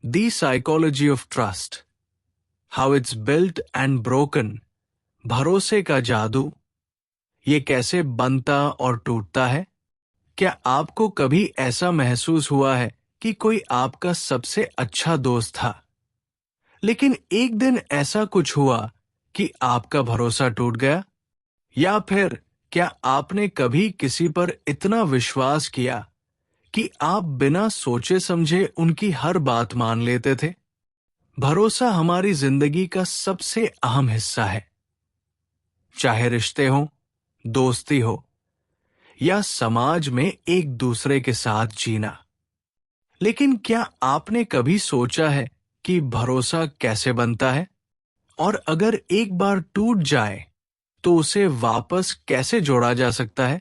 The Psychology of Trust, How It's Built and Broken, भरोसे का जादू, ये कैसे बनता और टूटता है। क्या आपको कभी ऐसा महसूस हुआ है कि कोई आपका सबसे अच्छा दोस्त था, लेकिन एक दिन ऐसा कुछ हुआ कि आपका भरोसा टूट गया? या फिर क्या आपने कभी किसी पर इतना विश्वास किया कि आप बिना सोचे समझे उनकी हर बात मान लेते थे? भरोसा हमारी जिंदगी का सबसे अहम हिस्सा है, चाहे रिश्ते हो, दोस्ती हो या समाज में एक दूसरे के साथ जीना। लेकिन क्या आपने कभी सोचा है कि भरोसा कैसे बनता है, और अगर एक बार टूट जाए तो उसे वापस कैसे जोड़ा जा सकता है?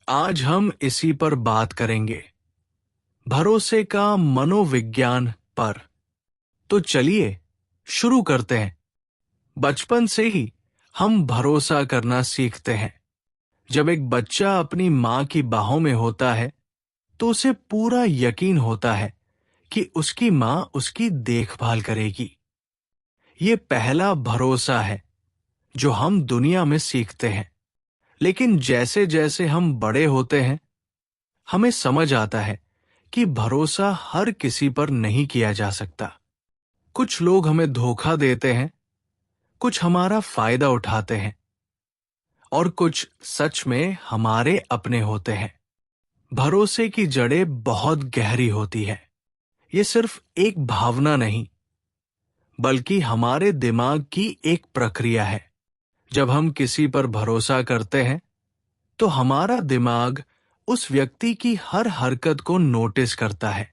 आज हम इसी पर बात करेंगे, भरोसे का मनोविज्ञान पर। तो चलिए शुरू करते हैं। बचपन से ही हम भरोसा करना सीखते हैं। जब एक बच्चा अपनी माँ की बाहों में होता है तो उसे पूरा यकीन होता है कि उसकी माँ उसकी देखभाल करेगी। ये पहला भरोसा है जो हम दुनिया में सीखते हैं। लेकिन जैसे जैसे हम बड़े होते हैं, हमें समझ आता है कि भरोसा हर किसी पर नहीं किया जा सकता। कुछ लोग हमें धोखा देते हैं, कुछ हमारा फायदा उठाते हैं, और कुछ सच में हमारे अपने होते हैं। भरोसे की जड़ें बहुत गहरी होती है। ये सिर्फ एक भावना नहीं, बल्कि हमारे दिमाग की एक प्रक्रिया है। जब हम किसी पर भरोसा करते हैं तो हमारा दिमाग उस व्यक्ति की हर हरकत को नोटिस करता है।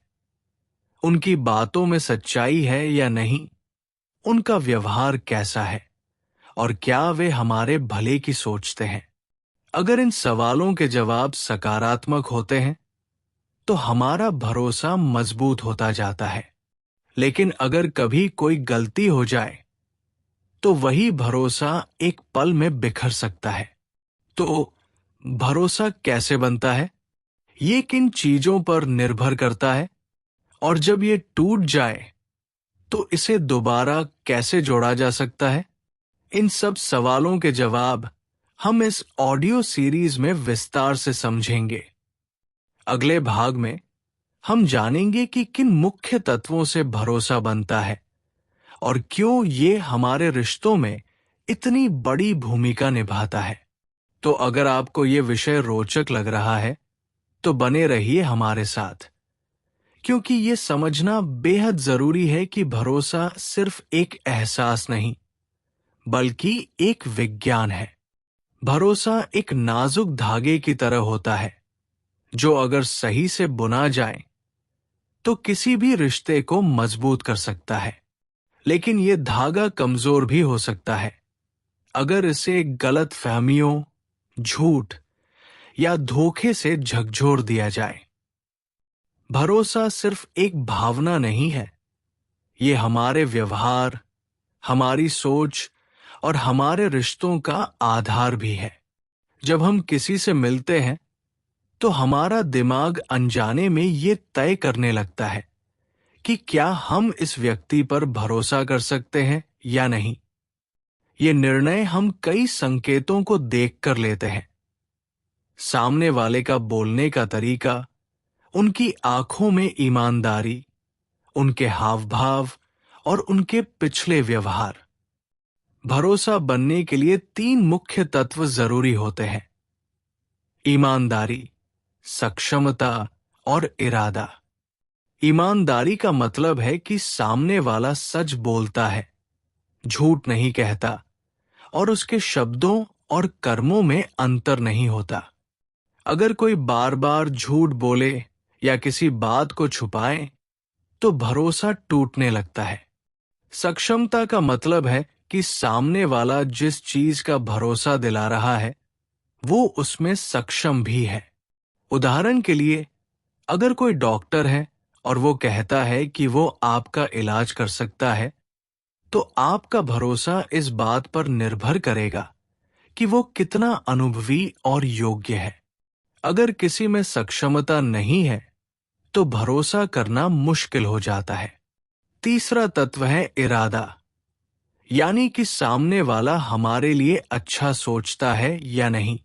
उनकी बातों में सच्चाई है या नहीं, उनका व्यवहार कैसा है, और क्या वे हमारे भले की सोचते हैं। अगर इन सवालों के जवाब सकारात्मक होते हैं तो हमारा भरोसा मजबूत होता जाता है। लेकिन अगर कभी कोई गलती हो जाए तो वही भरोसा एक पल में बिखर सकता है। तो भरोसा कैसे बनता है? ये किन चीजों पर निर्भर करता है? और जब ये टूट जाए तो इसे दोबारा कैसे जोड़ा जा सकता है? इन सब सवालों के जवाब हम इस ऑडियो सीरीज में विस्तार से समझेंगे। अगले भाग में हम जानेंगे कि किन मुख्य तत्वों से भरोसा बनता है और क्यों ये हमारे रिश्तों में इतनी बड़ी भूमिका निभाता है। तो अगर आपको ये विषय रोचक लग रहा है तो बने रहिए हमारे साथ, क्योंकि ये समझना बेहद जरूरी है कि भरोसा सिर्फ एक एहसास नहीं, बल्कि एक विज्ञान है। भरोसा एक नाजुक धागे की तरह होता है, जो अगर सही से बुना जाए तो किसी भी रिश्ते को मजबूत कर सकता है। लेकिन ये धागा कमजोर भी हो सकता है अगर इसे गलत फहमियों, झूठ या धोखे से झकझोर दिया जाए। भरोसा सिर्फ एक भावना नहीं है, ये हमारे व्यवहार, हमारी सोच और हमारे रिश्तों का आधार भी है। जब हम किसी से मिलते हैं तो हमारा दिमाग अनजाने में ये तय करने लगता है कि क्या हम इस व्यक्ति पर भरोसा कर सकते हैं या नहीं। ये निर्णय हम कई संकेतों को देखकर लेते हैं। सामने वाले का बोलने का तरीका, उनकी आंखों में ईमानदारी, उनके हाव भाव और उनके पिछले व्यवहार। भरोसा बनने के लिए 3 मुख्य तत्व जरूरी होते हैं: ईमानदारी, सक्षमता और इरादा। ईमानदारी का मतलब है कि सामने वाला सच बोलता है, झूठ नहीं कहता, और उसके शब्दों और कर्मों में अंतर नहीं होता। अगर कोई बार बार झूठ बोले या किसी बात को छुपाए तो भरोसा टूटने लगता है। सक्षमता का मतलब है कि सामने वाला जिस चीज का भरोसा दिला रहा है वो उसमें सक्षम भी है। उदाहरण के लिए, अगर कोई डॉक्टर है और वो कहता है कि वो आपका इलाज कर सकता है, तो आपका भरोसा इस बात पर निर्भर करेगा कि वो कितना अनुभवी और योग्य है। अगर किसी में सक्षमता नहीं है तो भरोसा करना मुश्किल हो जाता है। तीसरा तत्व है इरादा, यानी कि सामने वाला हमारे लिए अच्छा सोचता है या नहीं।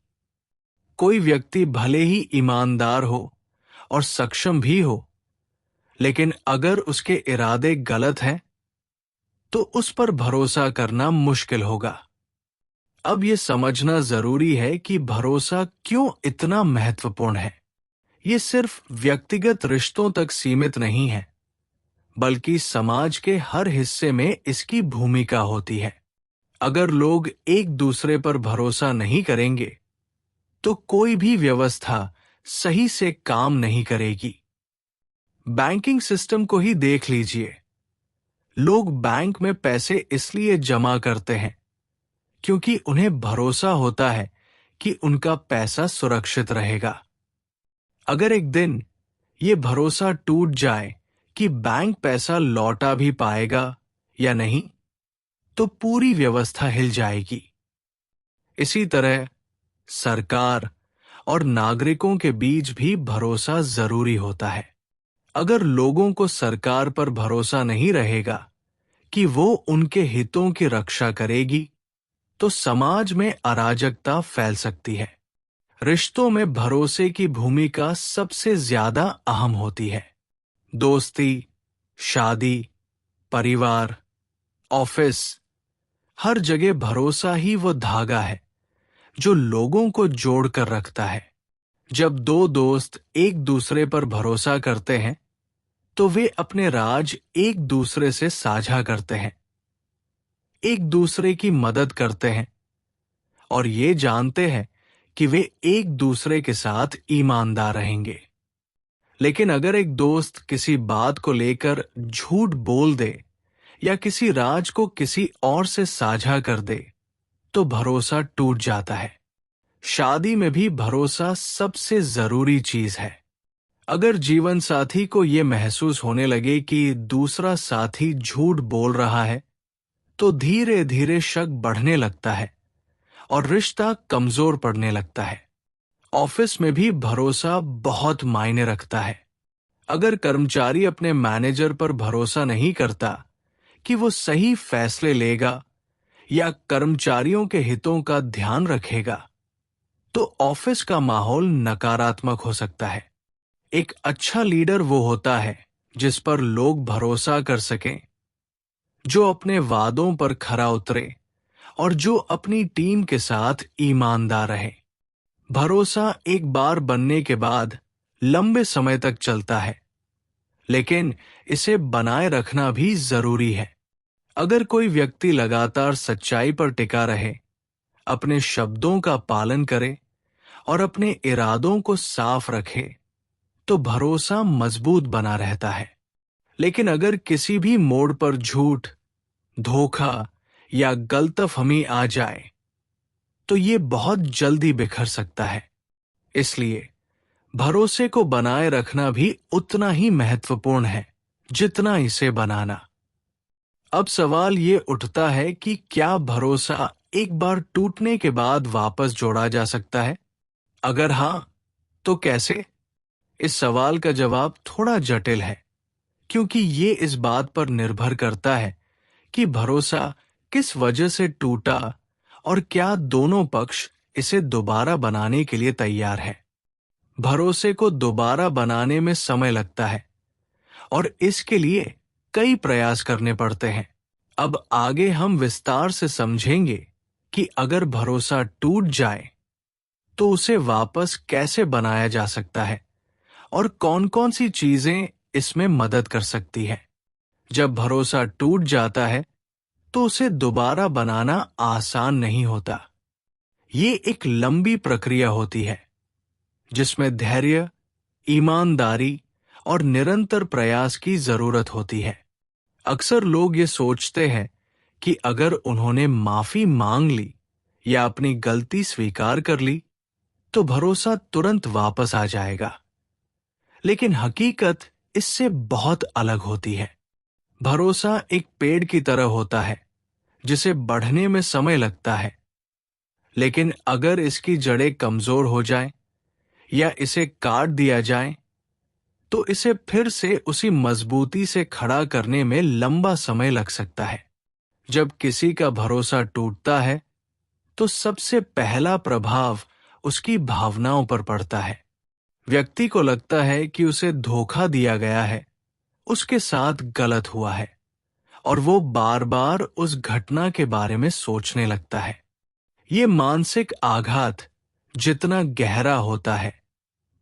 कोई व्यक्ति भले ही ईमानदार हो और सक्षम भी हो, लेकिन अगर उसके इरादे गलत हैं, तो उस पर भरोसा करना मुश्किल होगा। अब यह समझना जरूरी है कि भरोसा क्यों इतना महत्वपूर्ण है। ये सिर्फ व्यक्तिगत रिश्तों तक सीमित नहीं है, बल्कि समाज के हर हिस्से में इसकी भूमिका होती है। अगर लोग एक दूसरे पर भरोसा नहीं करेंगे, तो कोई भी व्यवस्था सही से काम नहीं करेगी। बैंकिंग सिस्टम को ही देख लीजिए। लोग बैंक में पैसे इसलिए जमा करते हैं क्योंकि उन्हें भरोसा होता है कि उनका पैसा सुरक्षित रहेगा। अगर एक दिन ये भरोसा टूट जाए कि बैंक पैसा लौटा भी पाएगा या नहीं, तो पूरी व्यवस्था हिल जाएगी। इसी तरह सरकार और नागरिकों के बीच भी भरोसा जरूरी होता है। अगर लोगों को सरकार पर भरोसा नहीं रहेगा कि वो उनके हितों की रक्षा करेगी, तो समाज में अराजकता फैल सकती है। रिश्तों में भरोसे की भूमिका सबसे ज्यादा अहम होती है। दोस्ती, शादी, परिवार, ऑफिस, हर जगह भरोसा ही वो धागा है जो लोगों को जोड़कर रखता है। जब दो दोस्त एक दूसरे पर भरोसा करते हैं, तो वे अपने राज एक दूसरे से साझा करते हैं, एक दूसरे की मदद करते हैं और ये जानते हैं कि वे एक दूसरे के साथ ईमानदार रहेंगे। लेकिन अगर एक दोस्त किसी बात को लेकर झूठ बोल दे या किसी राज को किसी और से साझा कर दे, तो भरोसा टूट जाता है। शादी में भी भरोसा सबसे जरूरी चीज है। अगर जीवन साथी को यह महसूस होने लगे कि दूसरा साथी झूठ बोल रहा है, तो धीरे धीरे शक बढ़ने लगता है और रिश्ता कमजोर पड़ने लगता है। ऑफिस में भी भरोसा बहुत मायने रखता है। अगर कर्मचारी अपने मैनेजर पर भरोसा नहीं करता कि वो सही फैसले लेगा या कर्मचारियों के हितों का ध्यान रखेगा, तो ऑफिस का माहौल नकारात्मक हो सकता है। एक अच्छा लीडर वो होता है जिस पर लोग भरोसा कर सकें, जो अपने वादों पर खरा उतरे और जो अपनी टीम के साथ ईमानदार रहे। भरोसा एक बार बनने के बाद लंबे समय तक चलता है, लेकिन इसे बनाए रखना भी जरूरी है। अगर कोई व्यक्ति लगातार सच्चाई पर टिका रहे, अपने शब्दों का पालन करे और अपने इरादों को साफ रखे, तो भरोसा मजबूत बना रहता है। लेकिन अगर किसी भी मोड़ पर झूठ, धोखा या गलतफहमी आ जाए, तो ये बहुत जल्दी बिखर सकता है। इसलिए भरोसे को बनाए रखना भी उतना ही महत्वपूर्ण है जितना इसे बनाना। अब सवाल ये उठता है कि क्या भरोसा एक बार टूटने के बाद वापस जोड़ा जा सकता है? अगर हां, तो कैसे? इस सवाल का जवाब थोड़ा जटिल है, क्योंकि ये इस बात पर निर्भर करता है कि भरोसा किस वजह से टूटा और क्या दोनों पक्ष इसे दोबारा बनाने के लिए तैयार है। भरोसे को दोबारा बनाने में समय लगता है और इसके लिए कई प्रयास करने पड़ते हैं। अब आगे हम विस्तार से समझेंगे कि अगर भरोसा टूट जाए तो उसे वापस कैसे बनाया जा सकता है और कौन-कौन सी चीजें इसमें मदद कर सकती है। जब भरोसा टूट जाता है तो उसे दोबारा बनाना आसान नहीं होता। ये एक लंबी प्रक्रिया होती है जिसमें धैर्य, ईमानदारी और निरंतर प्रयास की जरूरत होती है। अक्सर लोग ये सोचते हैं कि अगर उन्होंने माफी मांग ली या अपनी गलती स्वीकार कर ली, तो भरोसा तुरंत वापस आ जाएगा। लेकिन हकीकत इससे बहुत अलग होती है। भरोसा एक पेड़ की तरह होता है जिसे बढ़ने में समय लगता है, लेकिन अगर इसकी जड़ें कमजोर हो जाएं या इसे काट दिया जाए, तो इसे फिर से उसी मजबूती से खड़ा करने में लंबा समय लग सकता है। जब किसी का भरोसा टूटता है तो सबसे पहला प्रभाव उसकी भावनाओं पर पड़ता है। व्यक्ति को लगता है कि उसे धोखा दिया गया है, उसके साथ गलत हुआ है, और वो बार बार उस घटना के बारे में सोचने लगता है। ये मानसिक आघात जितना गहरा होता है,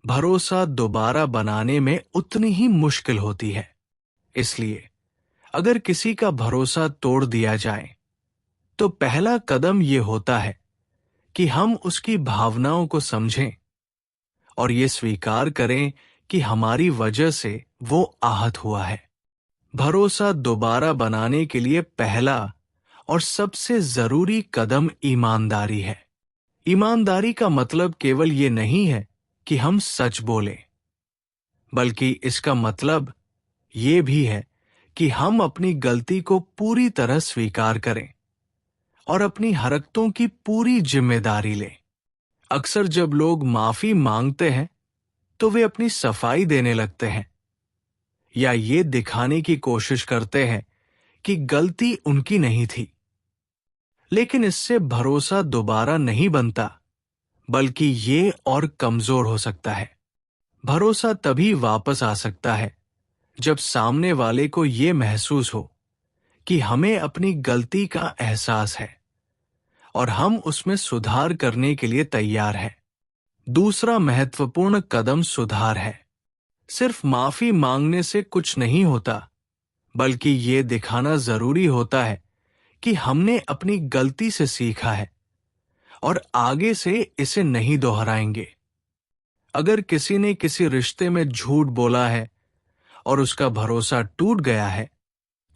भरोसा दोबारा बनाने में उतनी ही मुश्किल होती है। इसलिए अगर किसी का भरोसा तोड़ दिया जाए तो पहला कदम ये होता है कि हम उसकी भावनाओं को समझें और ये स्वीकार करें कि हमारी वजह से वो आहत हुआ है। भरोसा दोबारा बनाने के लिए पहला और सबसे जरूरी कदम ईमानदारी है। ईमानदारी का मतलब केवल ये नहीं है कि हम सच बोलें, बल्कि इसका मतलब ये भी है कि हम अपनी गलती को पूरी तरह स्वीकार करें और अपनी हरकतों की पूरी जिम्मेदारी लें। अक्सर जब लोग माफी मांगते हैं तो वे अपनी सफाई देने लगते हैं या ये दिखाने की कोशिश करते हैं कि गलती उनकी नहीं थी। लेकिन इससे भरोसा दोबारा नहीं बनता, बल्कि ये और कमजोर हो सकता है। भरोसा तभी वापस आ सकता है जब सामने वाले को ये महसूस हो कि हमें अपनी गलती का एहसास है और हम उसमें सुधार करने के लिए तैयार हैं। दूसरा महत्वपूर्ण कदम सुधार है। सिर्फ माफी मांगने से कुछ नहीं होता, बल्कि ये दिखाना जरूरी होता है कि हमने अपनी गलती से सीखा है और आगे से इसे नहीं दोहराएंगे। अगर किसी ने किसी रिश्ते में झूठ बोला है और उसका भरोसा टूट गया है,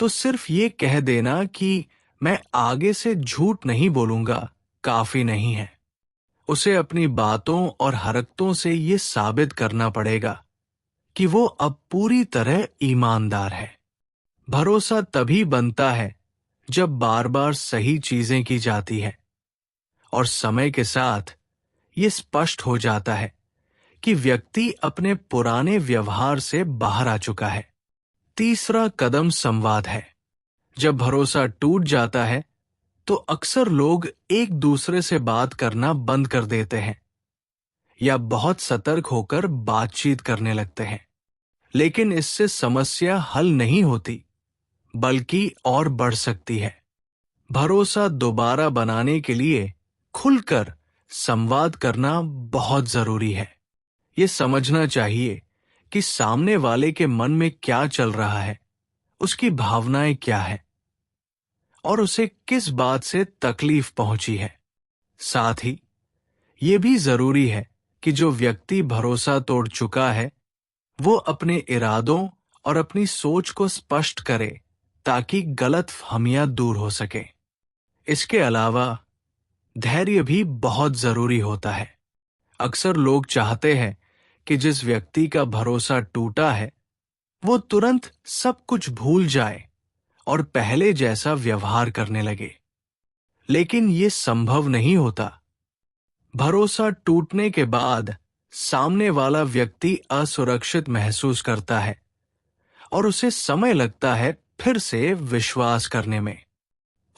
तो सिर्फ ये कह देना कि मैं आगे से झूठ नहीं बोलूंगा काफी नहीं है। उसे अपनी बातों और हरकतों से ये साबित करना पड़ेगा कि वो अब पूरी तरह ईमानदार है। भरोसा तभी बनता है जब बार बार सही चीजें की जाती है और समय के साथ ये स्पष्ट हो जाता है कि व्यक्ति अपने पुराने व्यवहार से बाहर आ चुका है। तीसरा कदम संवाद है। जब भरोसा टूट जाता है तो अक्सर लोग एक दूसरे से बात करना बंद कर देते हैं या बहुत सतर्क होकर बातचीत करने लगते हैं। लेकिन इससे समस्या हल नहीं होती, बल्कि और बढ़ सकती है। भरोसा दोबारा बनाने के लिए खुलकर संवाद करना बहुत जरूरी है। ये समझना चाहिए कि सामने वाले के मन में क्या चल रहा है, उसकी भावनाएं क्या है और उसे किस बात से तकलीफ पहुंची है। साथ ही ये भी जरूरी है कि जो व्यक्ति भरोसा तोड़ चुका है वो अपने इरादों और अपनी सोच को स्पष्ट करे ताकि गलतफहमियां दूर हो सके। इसके अलावा धैर्य भी बहुत जरूरी होता है। अक्सर लोग चाहते हैं कि जिस व्यक्ति का भरोसा टूटा है वो तुरंत सब कुछ भूल जाए और पहले जैसा व्यवहार करने लगे, लेकिन ये संभव नहीं होता। भरोसा टूटने के बाद सामने वाला व्यक्ति असुरक्षित महसूस करता है और उसे समय लगता है फिर से विश्वास करने में।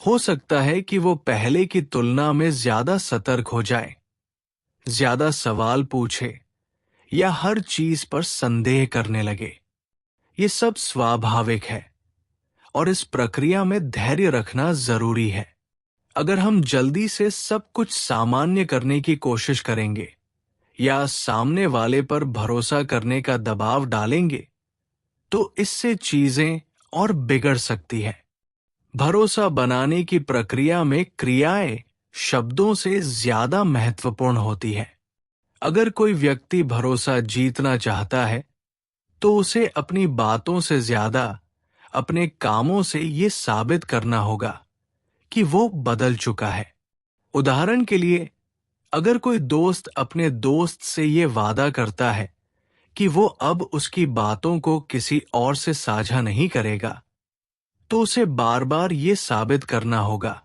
हो सकता है कि वो पहले की तुलना में ज्यादा सतर्क हो जाए, ज्यादा सवाल पूछे या हर चीज पर संदेह करने लगे। ये सब स्वाभाविक है और इस प्रक्रिया में धैर्य रखना जरूरी है। अगर हम जल्दी से सब कुछ सामान्य करने की कोशिश करेंगे या सामने वाले पर भरोसा करने का दबाव डालेंगे, तो इससे चीजें और बिगड़ सकती है। भरोसा बनाने की प्रक्रिया में क्रियाएं शब्दों से ज्यादा महत्वपूर्ण होती है। अगर कोई व्यक्ति भरोसा जीतना चाहता है, तो उसे अपनी बातों से ज्यादा अपने कामों से ये साबित करना होगा कि वो बदल चुका है। उदाहरण के लिए, अगर कोई दोस्त अपने दोस्त से ये वादा करता है कि वो अब उसकी बातों को किसी और से साझा नहीं करेगा, तो उसे बार बार ये साबित करना होगा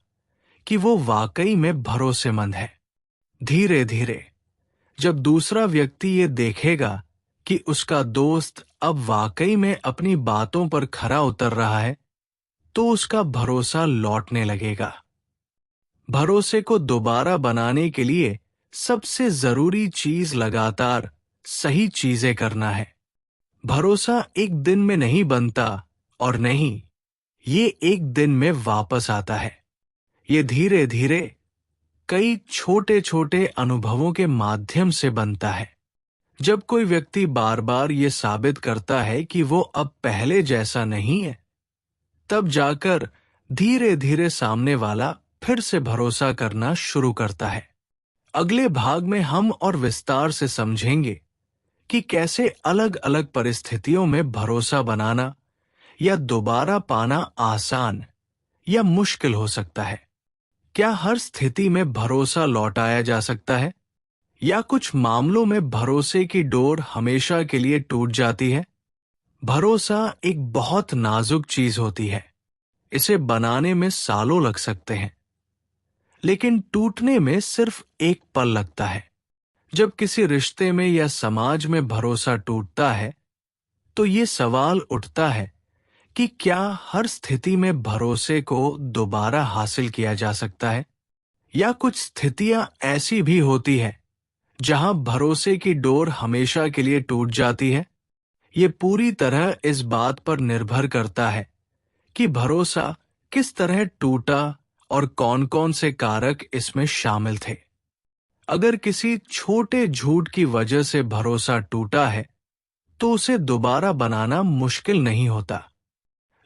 कि वो वाकई में भरोसेमंद है। धीरे धीरे जब दूसरा व्यक्ति ये देखेगा कि उसका दोस्त अब वाकई में अपनी बातों पर खरा उतर रहा है, तो उसका भरोसा लौटने लगेगा। भरोसे को दोबारा बनाने के लिए सबसे जरूरी चीज लगातार सही चीजें करना है। भरोसा एक दिन में नहीं बनता, और नहीं, ये एक दिन में वापस आता है। ये धीरे धीरे कई छोटे छोटे अनुभवों के माध्यम से बनता है। जब कोई व्यक्ति बार बार ये साबित करता है कि वो अब पहले जैसा नहीं है, तब जाकर धीरे धीरे सामने वाला फिर से भरोसा करना शुरू करता है। अगले भाग में हम और विस्तार से समझेंगे कि कैसे अलग अलग परिस्थितियों में भरोसा बनाना या दोबारा पाना आसान या मुश्किल हो सकता है। क्या हर स्थिति में भरोसा लौटाया जा सकता है, या कुछ मामलों में भरोसे की डोर हमेशा के लिए टूट जाती है? भरोसा एक बहुत नाजुक चीज होती है। इसे बनाने में सालों लग सकते हैं, लेकिन टूटने में सिर्फ एक पल लगता है। जब किसी रिश्ते में या समाज में भरोसा टूटता है, तो ये सवाल उठता है कि क्या हर स्थिति में भरोसे को दोबारा हासिल किया जा सकता है, या कुछ स्थितियां ऐसी भी होती है जहां भरोसे की डोर हमेशा के लिए टूट जाती है। ये पूरी तरह इस बात पर निर्भर करता है कि भरोसा किस तरह टूटा और कौन कौन से कारक इसमें शामिल थे। अगर किसी छोटे झूठ की वजह से भरोसा टूटा है, तो उसे दोबारा बनाना मुश्किल नहीं होता।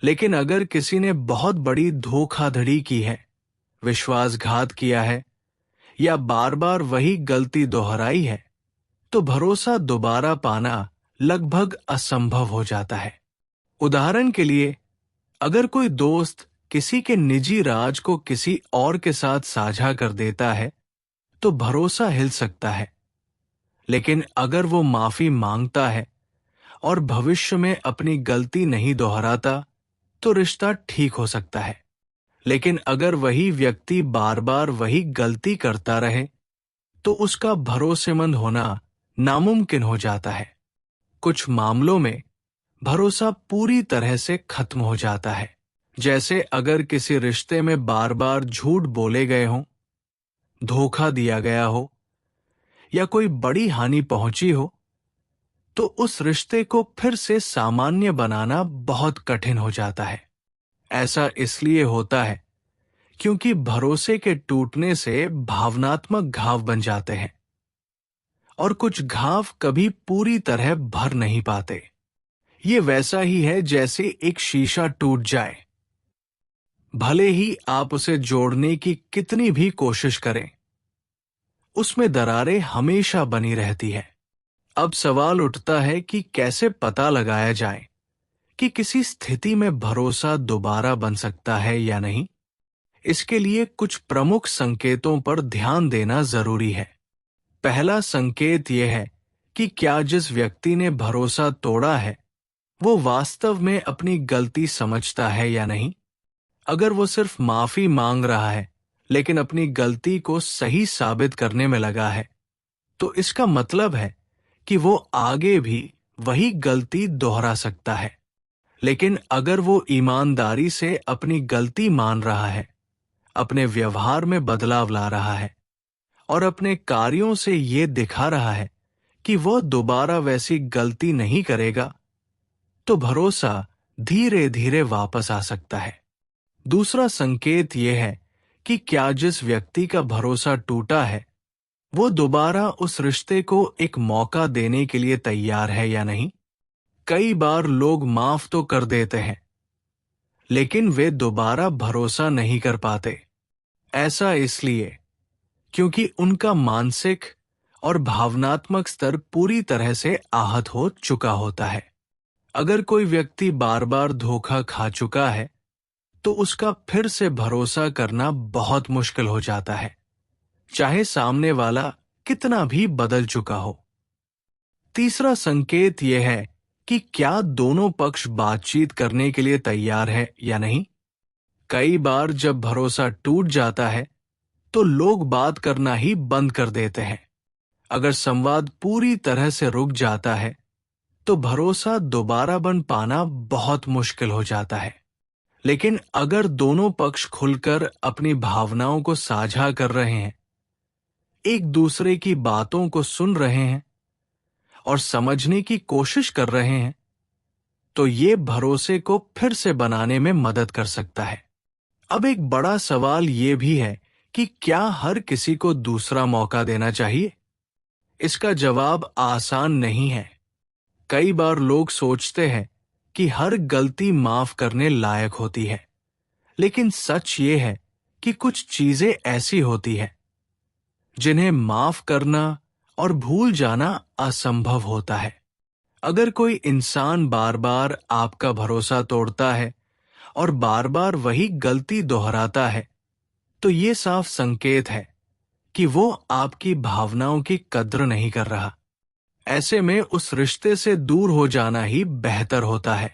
लेकिन अगर किसी ने बहुत बड़ी धोखाधड़ी की है, विश्वासघात किया है, या बार बार वही गलती दोहराई है, तो भरोसा दोबारा पाना लगभग असंभव हो जाता है। उदाहरण के लिए, अगर कोई दोस्त किसी के निजी राज को किसी और के साथ साझा कर देता है, तो भरोसा हिल सकता है। लेकिन अगर वो माफी मांगता है और भविष्य में अपनी गलती नहीं दोहराता, तो रिश्ता ठीक हो सकता है। लेकिन अगर वही व्यक्ति बार बार वही गलती करता रहे, तो उसका भरोसेमंद होना नामुमकिन हो जाता है। कुछ मामलों में भरोसा पूरी तरह से खत्म हो जाता है, जैसे अगर किसी रिश्ते में बार बार झूठ बोले गए हों, धोखा दिया गया हो, या कोई बड़ी हानि पहुंची हो, तो उस रिश्ते को फिर से सामान्य बनाना बहुत कठिन हो जाता है। ऐसा इसलिए होता है क्योंकि भरोसे के टूटने से भावनात्मक घाव बन जाते हैं, और कुछ घाव कभी पूरी तरह भर नहीं पाते। ये वैसा ही है जैसे एक शीशा टूट जाए। भले ही आप उसे जोड़ने की कितनी भी कोशिश करें, उसमें दरारें हमेशा बनी रहती है। अब सवाल उठता है कि कैसे पता लगाया जाए कि किसी स्थिति में भरोसा दोबारा बन सकता है या नहीं। इसके लिए कुछ प्रमुख संकेतों पर ध्यान देना जरूरी है। पहला संकेत यह है कि क्या जिस व्यक्ति ने भरोसा तोड़ा है, वो वास्तव में अपनी गलती समझता है या नहीं। अगर वो सिर्फ माफी मांग रहा है, लेकिन अपनी गलती को सही साबित करने में लगा है, तो इसका मतलब है कि वो आगे भी वही गलती दोहरा सकता है। लेकिन अगर वो ईमानदारी से अपनी गलती मान रहा है, अपने व्यवहार में बदलाव ला रहा है, और अपने कार्यों से ये दिखा रहा है कि वो दोबारा वैसी गलती नहीं करेगा, तो भरोसा धीरे धीरे वापस आ सकता है। दूसरा संकेत यह है कि क्या जिस व्यक्ति का भरोसा टूटा है, वो दोबारा उस रिश्ते को एक मौका देने के लिए तैयार है या नहीं। कई बार लोग माफ तो कर देते हैं, लेकिन वे दोबारा भरोसा नहीं कर पाते। ऐसा इसलिए क्योंकि उनका मानसिक और भावनात्मक स्तर पूरी तरह से आहत हो चुका होता है। अगर कोई व्यक्ति बार बार धोखा खा चुका है, तो उसका फिर से भरोसा करना बहुत मुश्किल हो जाता है, चाहे सामने वाला कितना भी बदल चुका हो। तीसरा संकेत यह है कि क्या दोनों पक्ष बातचीत करने के लिए तैयार है या नहीं। कई बार जब भरोसा टूट जाता है, तो लोग बात करना ही बंद कर देते हैं। अगर संवाद पूरी तरह से रुक जाता है, तो भरोसा दोबारा बन पाना बहुत मुश्किल हो जाता है। लेकिन अगर दोनों पक्ष खुलकर अपनी भावनाओं को साझा कर रहे हैं, एक दूसरे की बातों को सुन रहे हैं और समझने की कोशिश कर रहे हैं, तो ये भरोसे को फिर से बनाने में मदद कर सकता है। अब एक बड़ा सवाल ये भी है कि क्या हर किसी को दूसरा मौका देना चाहिए? इसका जवाब आसान नहीं है। कई बार लोग सोचते हैं कि हर गलती माफ करने लायक होती है, लेकिन सच ये है कि कुछ चीजें ऐसी होती हैं जिन्हें माफ करना और भूल जाना असंभव होता है। अगर कोई इंसान बार बार आपका भरोसा तोड़ता है और बार बार वही गलती दोहराता है, तो ये साफ संकेत है कि वो आपकी भावनाओं की कद्र नहीं कर रहा। ऐसे में उस रिश्ते से दूर हो जाना ही बेहतर होता है।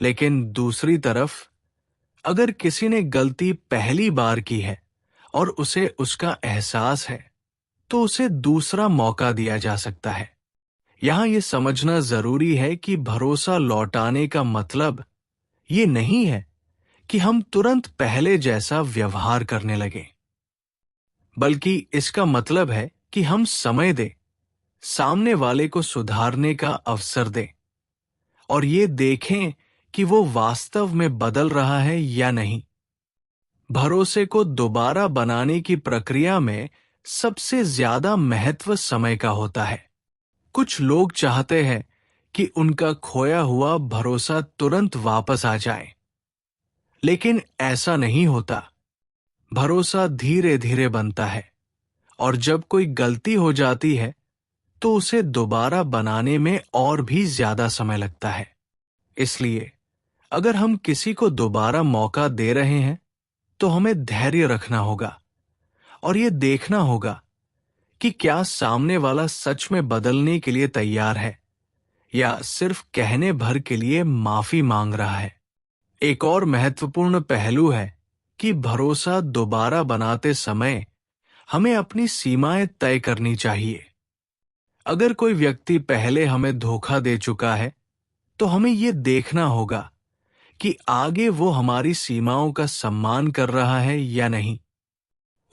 लेकिन दूसरी तरफ, अगर किसी ने गलती पहली बार की है और उसे उसका एहसास है, तो उसे दूसरा मौका दिया जा सकता है। यहां यह समझना जरूरी है कि भरोसा लौटाने का मतलब ये नहीं है कि हम तुरंत पहले जैसा व्यवहार करने लगे, बल्कि इसका मतलब है कि हम समय दें, सामने वाले को सुधारने का अवसर दें और ये देखें कि वो वास्तव में बदल रहा है या नहीं। भरोसे को दोबारा बनाने की प्रक्रिया में सबसे ज्यादा महत्व समय का होता है। कुछ लोग चाहते हैं कि उनका खोया हुआ भरोसा तुरंत वापस आ जाए, लेकिन ऐसा नहीं होता। भरोसा धीरे धीरे बनता है और जब कोई गलती हो जाती है तो उसे दोबारा बनाने में और भी ज्यादा समय लगता है। इसलिए अगर हम किसी को दोबारा मौका दे रहे हैं, तो हमें धैर्य रखना होगा और ये देखना होगा कि क्या सामने वाला सच में बदलने के लिए तैयार है या सिर्फ कहने भर के लिए माफी मांग रहा है। एक और महत्वपूर्ण पहलू है कि भरोसा दोबारा बनाते समय हमें अपनी सीमाएं तय करनी चाहिए। अगर कोई व्यक्ति पहले हमें धोखा दे चुका है, तो हमें ये देखना होगा कि आगे वो हमारी सीमाओं का सम्मान कर रहा है या नहीं।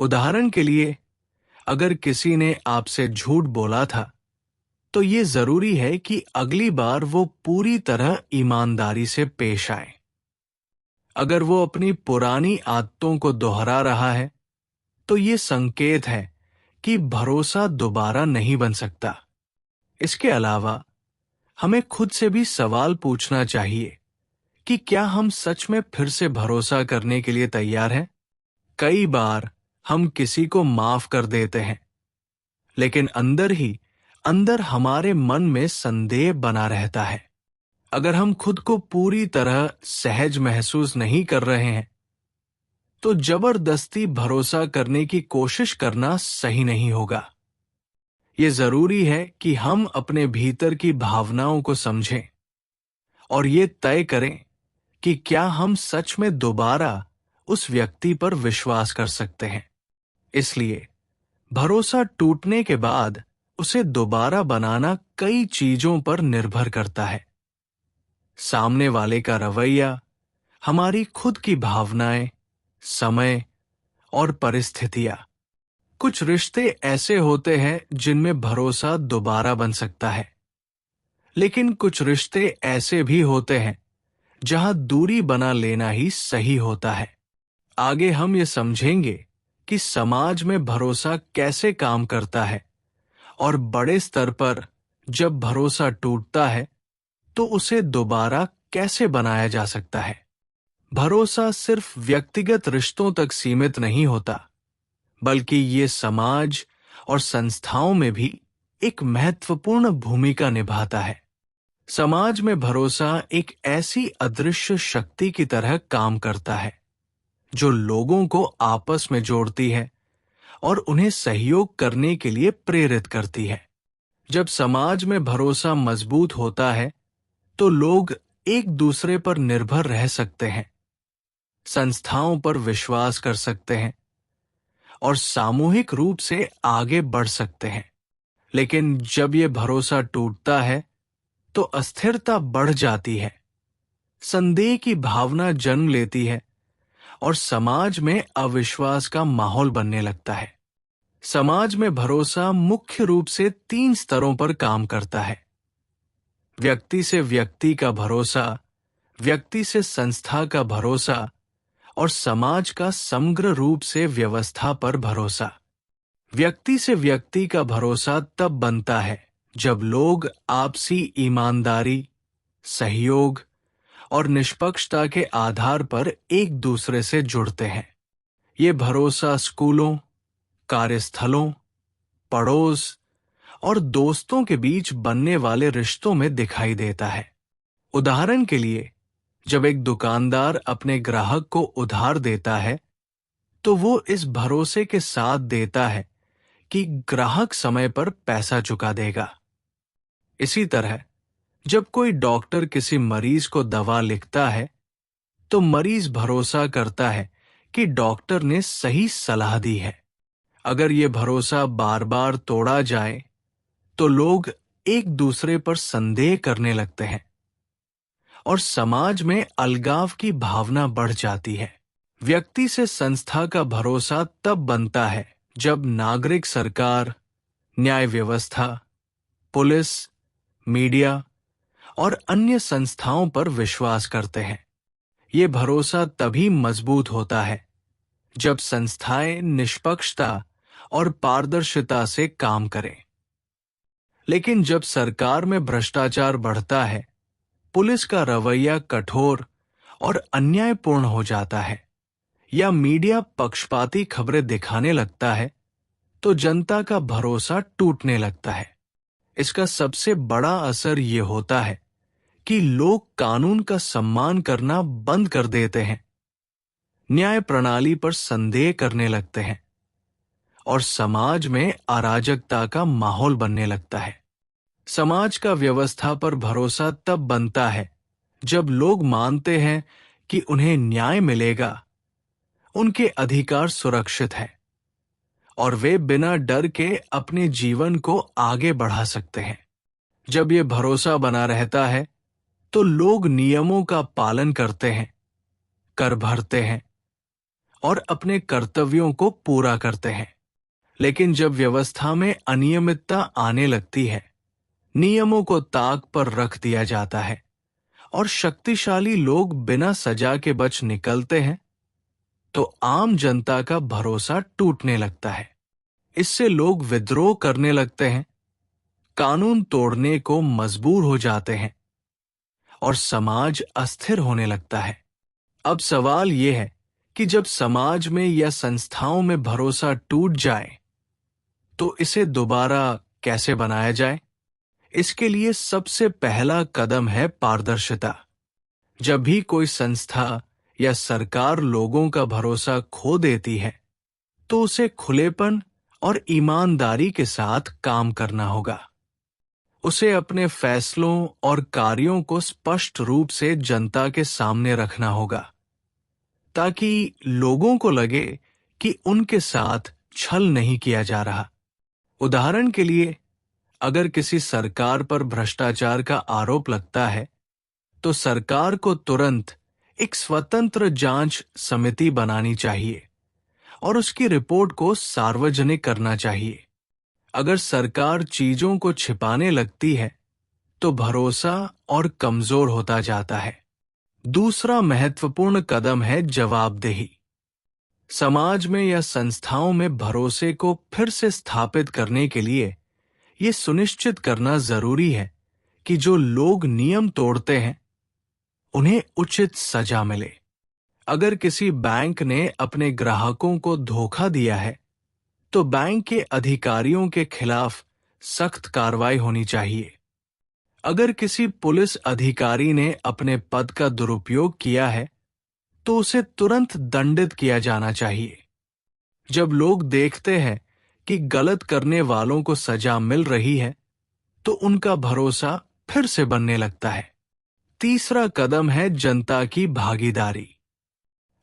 उदाहरण के लिए, अगर किसी ने आपसे झूठ बोला था, तो ये जरूरी है कि अगली बार वो पूरी तरह ईमानदारी से पेश आए। अगर वो अपनी पुरानी आदतों को दोहरा रहा है, तो ये संकेत है कि भरोसा दोबारा नहीं बन सकता। इसके अलावा हमें खुद से भी सवाल पूछना चाहिए कि क्या हम सच में फिर से भरोसा करने के लिए तैयार हैं? कई बार हम किसी को माफ कर देते हैं, लेकिन अंदर ही अंदर हमारे मन में संदेह बना रहता है। अगर हम खुद को पूरी तरह सहज महसूस नहीं कर रहे हैं, तो जबरदस्ती भरोसा करने की कोशिश करना सही नहीं होगा। ये जरूरी है कि हम अपने भीतर की भावनाओं को समझें और ये तय करें कि क्या हम सच में दोबारा उस व्यक्ति पर विश्वास कर सकते हैं। इसलिए भरोसा टूटने के बाद उसे दोबारा बनाना कई चीजों पर निर्भर करता है। सामने वाले का रवैया, हमारी खुद की भावनाएं, समय और परिस्थितियां। कुछ रिश्ते ऐसे होते हैं जिनमें भरोसा दोबारा बन सकता है, लेकिन कुछ रिश्ते ऐसे भी होते हैं जहां दूरी बना लेना ही सही होता है। आगे हम ये समझेंगे कि समाज में भरोसा कैसे काम करता है और बड़े स्तर पर जब भरोसा टूटता है तो उसे दोबारा कैसे बनाया जा सकता है। भरोसा सिर्फ व्यक्तिगत रिश्तों तक सीमित नहीं होता, बल्कि ये समाज और संस्थाओं में भी एक महत्वपूर्ण भूमिका निभाता है। समाज में भरोसा एक ऐसी अदृश्य शक्ति की तरह काम करता है जो लोगों को आपस में जोड़ती है और उन्हें सहयोग करने के लिए प्रेरित करती है। जब समाज में भरोसा मजबूत होता है, तो लोग एक दूसरे पर निर्भर रह सकते हैं, संस्थाओं पर विश्वास कर सकते हैं और सामूहिक रूप से आगे बढ़ सकते हैं। लेकिन जब ये भरोसा टूटता है, तो अस्थिरता बढ़ जाती है, संदेह की भावना जन्म लेती है और समाज में अविश्वास का माहौल बनने लगता है। समाज में भरोसा मुख्य रूप से 3 स्तरों पर काम करता है। व्यक्ति से व्यक्ति का भरोसा, व्यक्ति से संस्था का भरोसा और समाज का समग्र रूप से व्यवस्था पर भरोसा। व्यक्ति से व्यक्ति का भरोसा तब बनता है जब लोग आपसी ईमानदारी, सहयोग और निष्पक्षता के आधार पर एक दूसरे से जुड़ते हैं। ये भरोसा स्कूलों, कार्यस्थलों, पड़ोस और दोस्तों के बीच बनने वाले रिश्तों में दिखाई देता है। उदाहरण के लिए, जब एक दुकानदार अपने ग्राहक को उधार देता है, तो वो इस भरोसे के साथ देता है कि ग्राहक समय पर पैसा चुका देगा। इसी तरह, जब कोई डॉक्टर किसी मरीज को दवा लिखता है, तो मरीज भरोसा करता है कि डॉक्टर ने सही सलाह दी है। अगर ये भरोसा बार बार तोड़ा जाए, तो लोग एक दूसरे पर संदेह करने लगते हैं और समाज में अलगाव की भावना बढ़ जाती है। व्यक्ति से संस्था का भरोसा तब बनता है जब नागरिक सरकार, न्याय व्यवस्था, पुलिस, मीडिया और अन्य संस्थाओं पर विश्वास करते हैं। ये भरोसा तभी मजबूत होता है जब संस्थाएं निष्पक्षता और पारदर्शिता से काम करें। लेकिन जब सरकार में भ्रष्टाचार बढ़ता है, पुलिस का रवैया कठोर और अन्यायपूर्ण हो जाता है, या मीडिया पक्षपाती खबरें दिखाने लगता है, तो जनता का भरोसा टूटने लगता है। इसका सबसे बड़ा असर ये होता है कि लोग कानून का सम्मान करना बंद कर देते हैं, न्याय प्रणाली पर संदेह करने लगते हैं और समाज में अराजकता का माहौल बनने लगता है। समाज का व्यवस्था पर भरोसा तब बनता है जब लोग मानते हैं कि उन्हें न्याय मिलेगा, उनके अधिकार सुरक्षित हैं और वे बिना डर के अपने जीवन को आगे बढ़ा सकते हैं। जब ये भरोसा बना रहता है, तो लोग नियमों का पालन करते हैं, कर भरते हैं और अपने कर्तव्यों को पूरा करते हैं। लेकिन जब व्यवस्था में अनियमितता आने लगती है, नियमों को ताक पर रख दिया जाता है और शक्तिशाली लोग बिना सजा के बच निकलते हैं, तो आम जनता का भरोसा टूटने लगता है। इससे लोग विद्रोह करने लगते हैं, कानून तोड़ने को मजबूर हो जाते हैं और समाज अस्थिर होने लगता है। अब सवाल यह है कि जब समाज में या संस्थाओं में भरोसा टूट जाए, तो इसे दोबारा कैसे बनाया जाए? इसके लिए सबसे पहला कदम है पारदर्शिता। जब भी कोई संस्था या सरकार लोगों का भरोसा खो देती है, तो उसे खुलेपन और ईमानदारी के साथ काम करना होगा। उसे अपने फैसलों और कार्यों को स्पष्ट रूप से जनता के सामने रखना होगा, ताकि लोगों को लगे कि उनके साथ छल नहीं किया जा रहा। उदाहरण के लिए, अगर किसी सरकार पर भ्रष्टाचार का आरोप लगता है, तो सरकार को तुरंत एक स्वतंत्र जांच समिति बनानी चाहिए और उसकी रिपोर्ट को सार्वजनिक करना चाहिए। अगर सरकार चीजों को छिपाने लगती है, तो भरोसा और कमजोर होता जाता है। दूसरा महत्वपूर्ण कदम है जवाबदेही। समाज में या संस्थाओं में भरोसे को फिर से स्थापित करने के लिए ये सुनिश्चित करना जरूरी है कि जो लोग नियम तोड़ते हैं, उन्हें उचित सजा मिले। अगर किसी बैंक ने अपने ग्राहकों को धोखा दिया है, तो बैंक के अधिकारियों के खिलाफ सख्त कार्रवाई होनी चाहिए। अगर किसी पुलिस अधिकारी ने अपने पद का दुरुपयोग किया है, तो उसे तुरंत दंडित किया जाना चाहिए। जब लोग देखते हैं कि गलत करने वालों को सजा मिल रही है, तो उनका भरोसा फिर से बनने लगता है। तीसरा कदम है जनता की भागीदारी।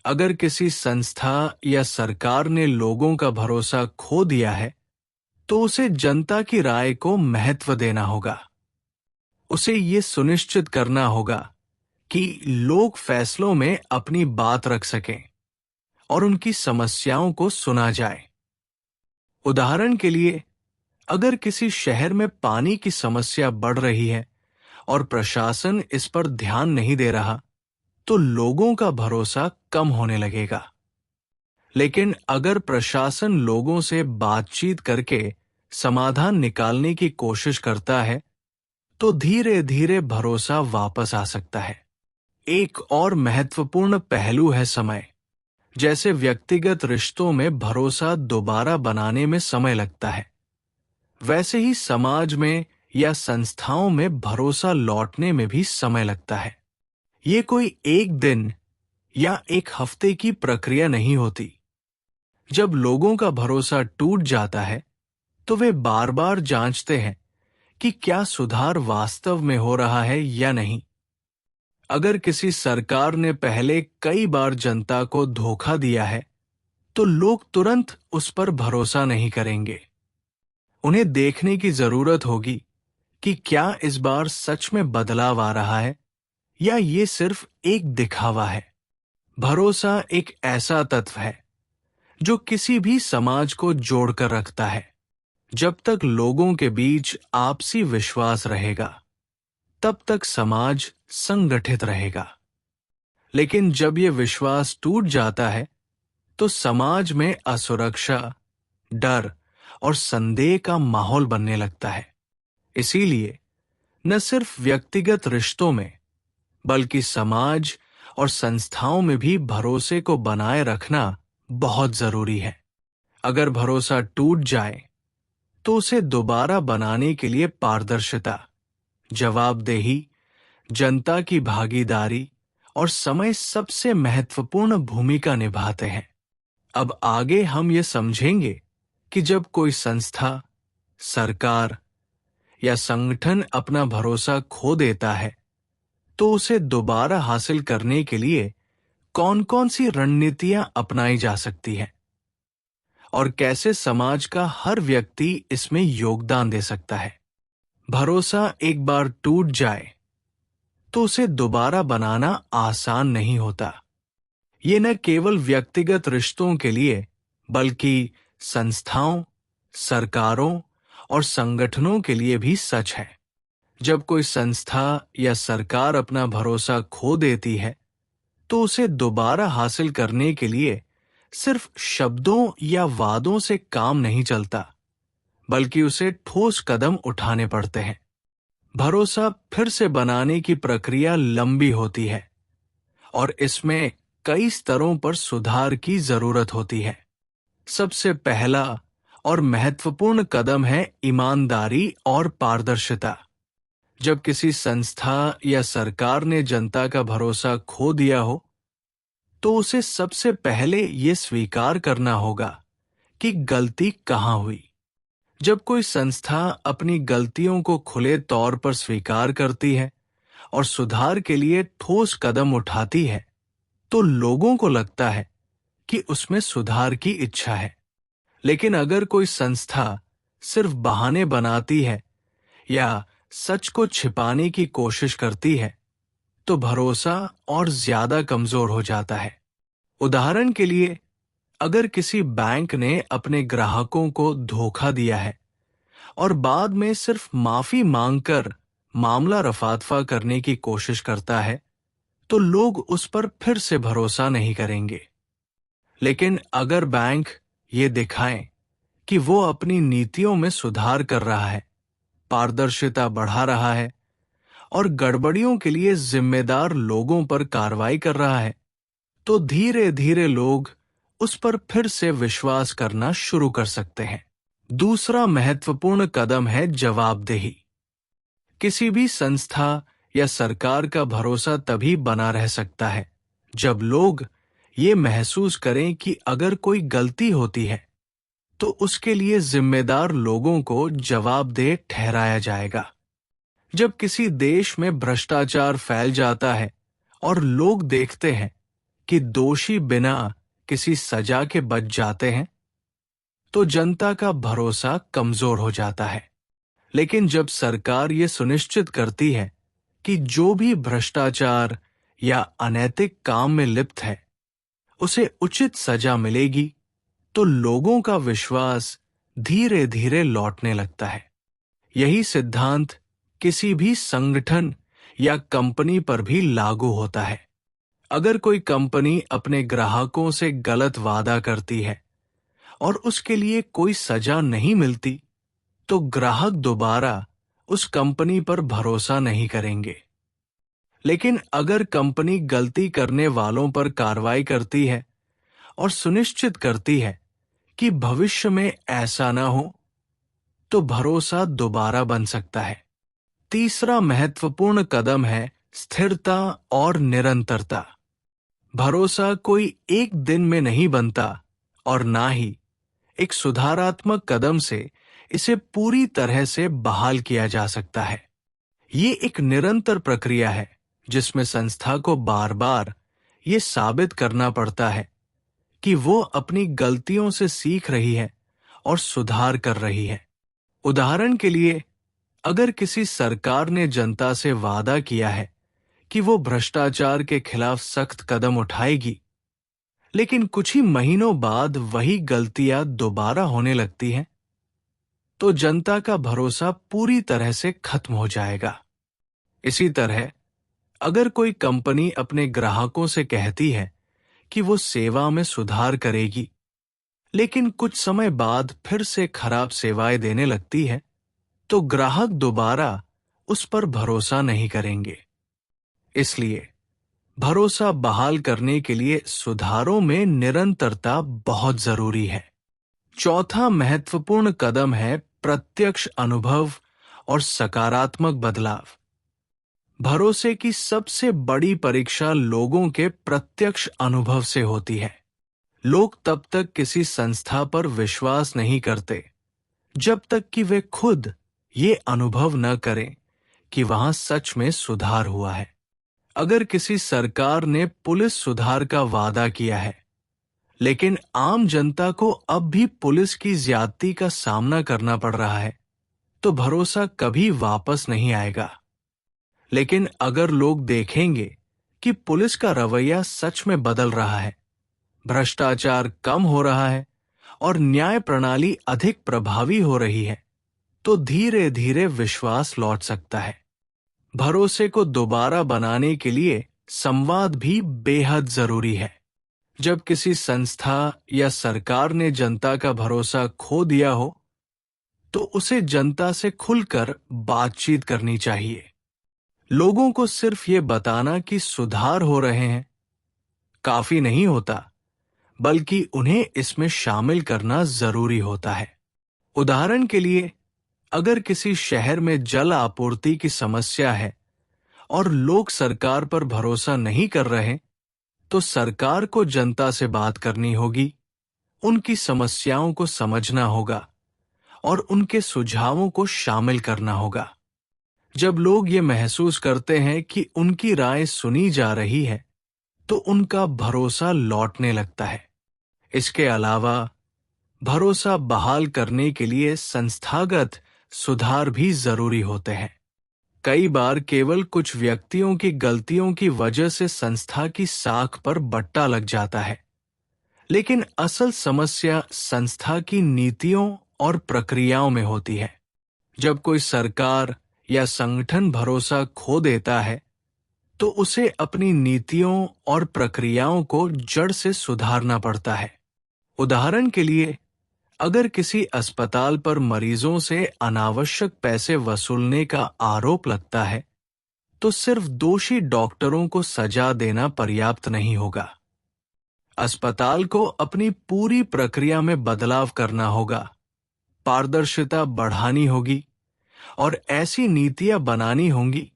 अगर किसी संस्था या सरकार ने लोगों का भरोसा खो दिया है, तो उसे जनता की राय को महत्व देना होगा। उसे ये सुनिश्चित करना होगा कि लोग फैसलों में अपनी बात रख सकें और उनकी समस्याओं को सुना जाए। उदाहरण के लिए, अगर किसी शहर में पानी की समस्या बढ़ रही है और प्रशासन इस पर ध्यान नहीं दे रहा, तो लोगों का भरोसा कम होने लगेगा। लेकिन अगर प्रशासन लोगों से बातचीत करके समाधान निकालने की कोशिश करता है, तो धीरे धीरे भरोसा वापस आ सकता है। एक और महत्वपूर्ण पहलू है समय। जैसे व्यक्तिगत रिश्तों में भरोसा दोबारा बनाने में समय लगता है, वैसे ही समाज में या संस्थाओं में भरोसा लौटने में भी समय लगता है। ये कोई एक दिन या एक हफ्ते की प्रक्रिया नहीं होती। जब लोगों का भरोसा टूट जाता है, तो वे बार बार जांचते हैं कि क्या सुधार वास्तव में हो रहा है या नहीं। अगर किसी सरकार ने पहले कई बार जनता को धोखा दिया है, तो लोग तुरंत उस पर भरोसा नहीं करेंगे। उन्हें देखने की जरूरत होगी कि क्या इस बार सच में बदलाव आ रहा है या ये सिर्फ एक दिखावा है। भरोसा एक ऐसा तत्व है जो किसी भी समाज को जोड़कर रखता है। जब तक लोगों के बीच आपसी विश्वास रहेगा, तब तक समाज संगठित रहेगा। लेकिन जब ये विश्वास टूट जाता है, तो समाज में असुरक्षा, डर और संदेह का माहौल बनने लगता है। इसीलिए न सिर्फ व्यक्तिगत रिश्तों में, बल्कि समाज और संस्थाओं में भी भरोसे को बनाए रखना बहुत जरूरी है। अगर भरोसा टूट जाए, तो उसे दोबारा बनाने के लिए पारदर्शिता, जवाबदेही, जनता की भागीदारी और समय सबसे महत्वपूर्ण भूमिका निभाते हैं। अब आगे हम ये समझेंगे कि जब कोई संस्था, सरकार या संगठन अपना भरोसा खो देता है, तो उसे दोबारा हासिल करने के लिए कौन-कौन सी रणनीतियां अपनाई जा सकती हैं और कैसे समाज का हर व्यक्ति इसमें योगदान दे सकता है। भरोसा एक बार टूट जाए, तो उसे दोबारा बनाना आसान नहीं होता। ये न केवल व्यक्तिगत रिश्तों के लिए, बल्कि संस्थाओं, सरकारों और संगठनों के लिए भी सच है। जब कोई संस्था या सरकार अपना भरोसा खो देती है, तो उसे दोबारा हासिल करने के लिए सिर्फ शब्दों या वादों से काम नहीं चलता, बल्कि उसे ठोस कदम उठाने पड़ते हैं। भरोसा फिर से बनाने की प्रक्रिया लंबी होती है और इसमें कई स्तरों पर सुधार की जरूरत होती है। सबसे पहला और महत्वपूर्ण कदम है ईमानदारी और पारदर्शिता। जब किसी संस्था या सरकार ने जनता का भरोसा खो दिया हो, तो उसे सबसे पहले ये स्वीकार करना होगा कि गलती कहाँ हुई। जब कोई संस्था अपनी गलतियों को खुले तौर पर स्वीकार करती है और सुधार के लिए ठोस कदम उठाती है, तो लोगों को लगता है कि उसमें सुधार की इच्छा है। लेकिन अगर कोई संस्था सिर्फ बहाने बनाती है या सच को छिपाने की कोशिश करती है, तो भरोसा और ज्यादा कमजोर हो जाता है। उदाहरण के लिए, अगर किसी बैंक ने अपने ग्राहकों को धोखा दिया है और बाद में सिर्फ माफी मांगकर मामला रफा-दफा करने की कोशिश करता है, तो लोग उस पर फिर से भरोसा नहीं करेंगे। लेकिन अगर बैंक ये दिखाए कि वो अपनी नीतियों में सुधार कर रहा है, पारदर्शिता बढ़ा रहा है और गड़बड़ियों के लिए जिम्मेदार लोगों पर कार्रवाई कर रहा है, तो धीरे धीरे लोग उस पर फिर से विश्वास करना शुरू कर सकते हैं। दूसरा महत्वपूर्ण कदम है जवाबदेही। किसी भी संस्था या सरकार का भरोसा तभी बना रह सकता है जब लोग ये महसूस करें कि अगर कोई गलती होती है, तो उसके लिए जिम्मेदार लोगों को जवाबदेह ठहराया जाएगा। जब किसी देश में भ्रष्टाचार फैल जाता है और लोग देखते हैं कि दोषी बिना किसी सजा के बच जाते हैं, तो जनता का भरोसा कमजोर हो जाता है। लेकिन जब सरकार ये सुनिश्चित करती है कि जो भी भ्रष्टाचार या अनैतिक काम में लिप्त है उसे उचित सजा मिलेगी, तो लोगों का विश्वास धीरे धीरे लौटने लगता है। यही सिद्धांत किसी भी संगठन या कंपनी पर भी लागू होता है। अगर कोई कंपनी अपने ग्राहकों से गलत वादा करती है और उसके लिए कोई सजा नहीं मिलती, तो ग्राहक दोबारा उस कंपनी पर भरोसा नहीं करेंगे। लेकिन अगर कंपनी गलती करने वालों पर कार्रवाई करती है और सुनिश्चित करती है कि भविष्य में ऐसा ना हो, तो भरोसा दोबारा बन सकता है। तीसरा महत्वपूर्ण कदम है स्थिरता और निरंतरता। भरोसा कोई एक दिन में नहीं बनता और ना ही एक सुधारात्मक कदम से इसे पूरी तरह से बहाल किया जा सकता है। ये एक निरंतर प्रक्रिया है जिसमें संस्था को बार बार ये साबित करना पड़ता है कि वो अपनी गलतियों से सीख रही है और सुधार कर रही है। उदाहरण के लिए, अगर किसी सरकार ने जनता से वादा किया है कि वो भ्रष्टाचार के खिलाफ सख्त कदम उठाएगी, लेकिन कुछ ही महीनों बाद वही गलतियां दोबारा होने लगती हैं, तो जनता का भरोसा पूरी तरह से खत्म हो जाएगा। इसी तरह, अगर कोई कंपनी अपने ग्राहकों से कहती है कि वो सेवा में सुधार करेगी, लेकिन कुछ समय बाद फिर से खराब सेवाएं देने लगती है, तो ग्राहक दोबारा उस पर भरोसा नहीं करेंगे। इसलिए भरोसा बहाल करने के लिए सुधारों में निरंतरता बहुत जरूरी है। चौथा महत्वपूर्ण कदम है प्रत्यक्ष अनुभव और सकारात्मक बदलाव। भरोसे की सबसे बड़ी परीक्षा लोगों के प्रत्यक्ष अनुभव से होती है। लोग तब तक किसी संस्था पर विश्वास नहीं करते जब तक कि वे खुद ये अनुभव न करें कि वहां सच में सुधार हुआ है। अगर किसी सरकार ने पुलिस सुधार का वादा किया है, लेकिन आम जनता को अब भी पुलिस की ज्यादती का सामना करना पड़ रहा है, तो भरोसा कभी वापस नहीं आएगा। लेकिन अगर लोग देखेंगे कि पुलिस का रवैया सच में बदल रहा है, भ्रष्टाचार कम हो रहा है और न्याय प्रणाली अधिक प्रभावी हो रही है, तो धीरे धीरे विश्वास लौट सकता है। भरोसे को दोबारा बनाने के लिए संवाद भी बेहद जरूरी है। जब किसी संस्था या सरकार ने जनता का भरोसा खो दिया हो, तो उसे जनता से खुलकर बातचीत करनी चाहिए। लोगों को सिर्फ ये बताना कि सुधार हो रहे हैं काफी नहीं होता, बल्कि उन्हें इसमें शामिल करना जरूरी होता है। उदाहरण के लिए, अगर किसी शहर में जल आपूर्ति की समस्या है और लोग सरकार पर भरोसा नहीं कर रहे, तो सरकार को जनता से बात करनी होगी, उनकी समस्याओं को समझना होगा और उनके सुझावों को शामिल करना होगा। जब लोग ये महसूस करते हैं कि उनकी राय सुनी जा रही है, तो उनका भरोसा लौटने लगता है। इसके अलावा भरोसा बहाल करने के लिए संस्थागत सुधार भी जरूरी होते हैं। कई बार केवल कुछ व्यक्तियों की गलतियों की वजह से संस्था की साख पर बट्टा लग जाता है, लेकिन असल समस्या संस्था की नीतियों और प्रक्रियाओं में होती है। जब कोई सरकार या संगठन भरोसा खो देता है, तो उसे अपनी नीतियों और प्रक्रियाओं को जड़ से सुधारना पड़ता है। उदाहरण के लिए, अगर किसी अस्पताल पर मरीजों से अनावश्यक पैसे वसूलने का आरोप लगता है, तो सिर्फ दोषी डॉक्टरों को सजा देना पर्याप्त नहीं होगा। अस्पताल को अपनी पूरी प्रक्रिया में बदलाव करना होगा, पारदर्शिता बढ़ानी होगी और ऐसी नीतियां बनानी होंगी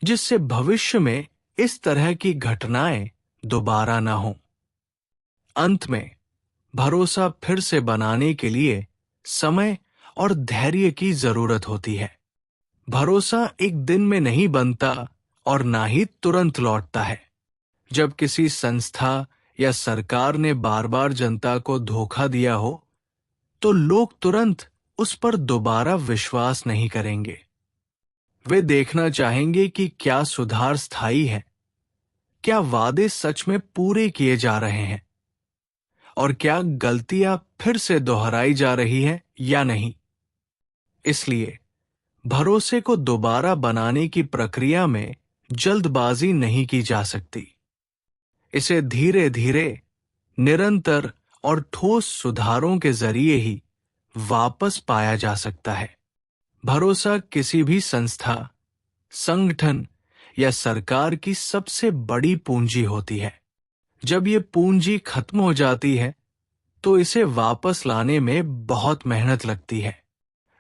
जिससे भविष्य में इस तरह की घटनाएं दोबारा ना हों। अंत में, भरोसा फिर से बनाने के लिए समय और धैर्य की जरूरत होती है। भरोसा एक दिन में नहीं बनता और ना ही तुरंत लौटता है। जब किसी संस्था या सरकार ने बार बार जनता को धोखा दिया हो, तो लोग तुरंत उस पर दोबारा विश्वास नहीं करेंगे। वे देखना चाहेंगे कि क्या सुधार स्थायी है, क्या वादे सच में पूरे किए जा रहे हैं, और क्या गलतियां फिर से दोहराई जा रही है या नहीं। इसलिए भरोसे को दोबारा बनाने की प्रक्रिया में जल्दबाजी नहीं की जा सकती। इसे धीरे धीरे, निरंतर और ठोस सुधारों के जरिए ही वापस पाया जा सकता है। भरोसा किसी भी संस्था, संगठन या सरकार की सबसे बड़ी पूंजी होती है। जब ये पूंजी खत्म हो जाती है तो इसे वापस लाने में बहुत मेहनत लगती है।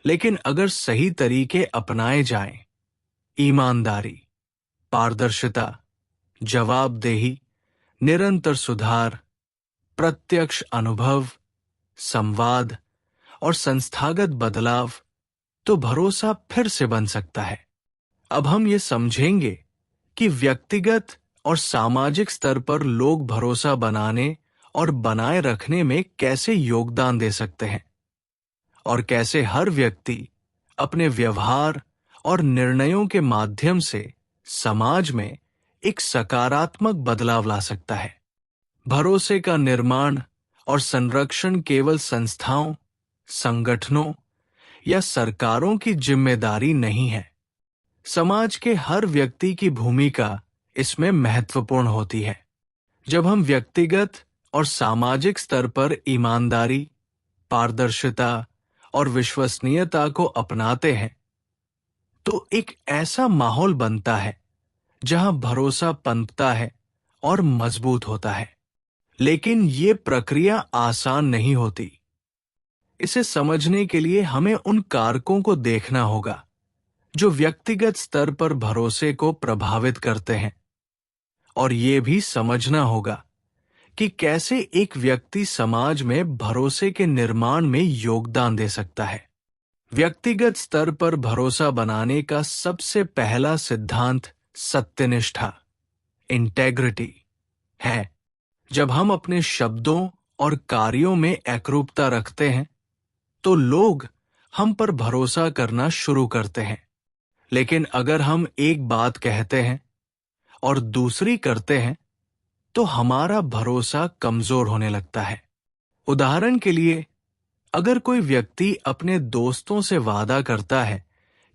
लेकिन अगर सही तरीके अपनाए जाएं, ईमानदारी, पारदर्शिता, जवाबदेही, निरंतर सुधार, प्रत्यक्ष अनुभव, संवाद और संस्थागत बदलाव, तो भरोसा फिर से बन सकता है। अब हम ये समझेंगे कि व्यक्तिगत और सामाजिक स्तर पर लोग भरोसा बनाने और बनाए रखने में कैसे योगदान दे सकते हैं, और कैसे हर व्यक्ति अपने व्यवहार और निर्णयों के माध्यम से समाज में एक सकारात्मक बदलाव ला सकता है। भरोसे का निर्माण और संरक्षण केवल संस्थाओं, संगठनों या सरकारों की जिम्मेदारी नहीं है। समाज के हर व्यक्ति की भूमिका इसमें महत्वपूर्ण होती है। जब हम व्यक्तिगत और सामाजिक स्तर पर ईमानदारी, पारदर्शिता और विश्वसनीयता को अपनाते हैं, तो एक ऐसा माहौल बनता है जहां भरोसा पनपता है और मजबूत होता है। लेकिन ये प्रक्रिया आसान नहीं होती। इसे समझने के लिए हमें उन कारकों को देखना होगा जो व्यक्तिगत स्तर पर भरोसे को प्रभावित करते हैं, और ये भी समझना होगा कि कैसे एक व्यक्ति समाज में भरोसे के निर्माण में योगदान दे सकता है। व्यक्तिगत स्तर पर भरोसा बनाने का सबसे पहला सिद्धांत सत्यनिष्ठा, इंटेग्रिटी है। जब हम अपने शब्दों और कार्यों में एकरूपता रखते हैं तो लोग हम पर भरोसा करना शुरू करते हैं। लेकिन अगर हम एक बात कहते हैं और दूसरी करते हैं तो हमारा भरोसा कमजोर होने लगता है। उदाहरण के लिए, अगर कोई व्यक्ति अपने दोस्तों से वादा करता है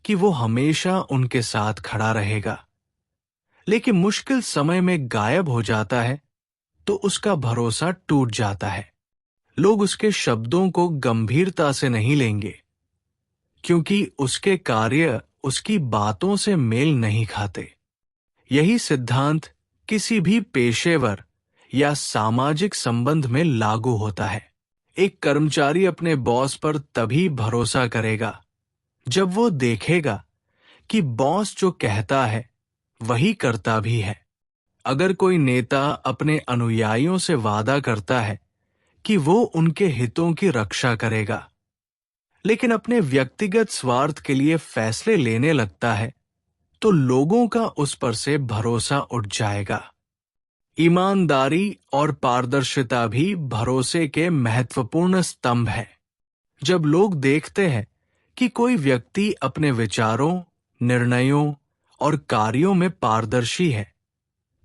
कि वो हमेशा उनके साथ खड़ा रहेगा, लेकिन मुश्किल समय में गायब हो जाता है, तो उसका भरोसा टूट जाता है। लोग उसके शब्दों को गंभीरता से नहीं लेंगे, क्योंकि उसके कार्य उसकी बातों से मेल नहीं खाते। यही सिद्धांत किसी भी पेशेवर या सामाजिक संबंध में लागू होता है। एक कर्मचारी अपने बॉस पर तभी भरोसा करेगा जब वो देखेगा कि बॉस जो कहता है वही करता भी है। अगर कोई नेता अपने अनुयायियों से वादा करता है कि वो उनके हितों की रक्षा करेगा, लेकिन अपने व्यक्तिगत स्वार्थ के लिए फैसले लेने लगता है, तो लोगों का उस पर से भरोसा उठ जाएगा। ईमानदारी और पारदर्शिता भी भरोसे के महत्वपूर्ण स्तंभ हैं। जब लोग देखते हैं कि कोई व्यक्ति अपने विचारों, निर्णयों और कार्यों में पारदर्शी है,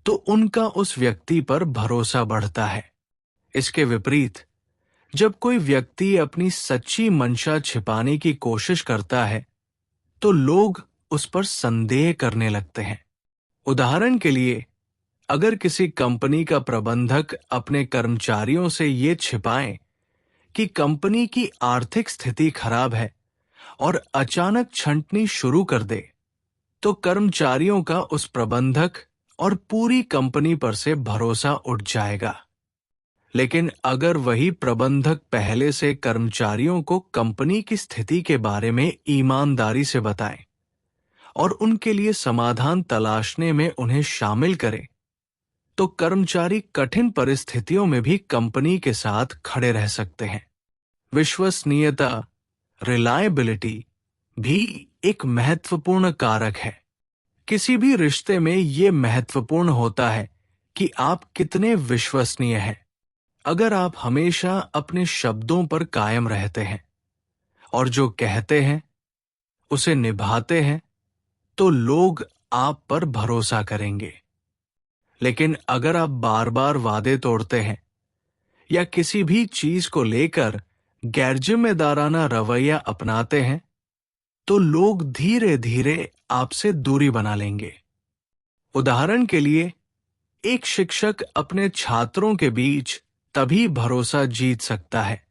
तो उनका उस व्यक्ति पर भरोसा बढ़ता है। इसके विपरीत, जब कोई व्यक्ति अपनी सच्ची मंशा छिपाने की कोशिश करता है, तो लोग उस पर संदेह करने लगते हैं। उदाहरण के लिए, अगर किसी कंपनी का प्रबंधक अपने कर्मचारियों से ये छिपाए कि कंपनी की आर्थिक स्थिति खराब है और अचानक छंटनी शुरू कर दे, तो कर्मचारियों का उस प्रबंधक और पूरी कंपनी पर से भरोसा उठ जाएगा। लेकिन अगर वही प्रबंधक पहले से कर्मचारियों को कंपनी की स्थिति के बारे में ईमानदारी से बताए और उनके लिए समाधान तलाशने में उन्हें शामिल करे, तो कर्मचारी कठिन परिस्थितियों में भी कंपनी के साथ खड़े रह सकते हैं। विश्वसनीयता, रिलायबिलिटी भी एक महत्वपूर्ण कारक है। किसी भी रिश्ते में ये महत्वपूर्ण होता है कि आप कितने विश्वसनीय हैं। अगर आप हमेशा अपने शब्दों पर कायम रहते हैं और जो कहते हैं उसे निभाते हैं तो लोग आप पर भरोसा करेंगे। लेकिन अगर आप बार बार वादे तोड़ते हैं या किसी भी चीज को लेकर गैरजिम्मेदाराना रवैया अपनाते हैं तो लोग धीरे धीरे आपसे दूरी बना लेंगे। उदाहरण के लिए, एक शिक्षक अपने छात्रों के बीच तभी भरोसा जीत सकता है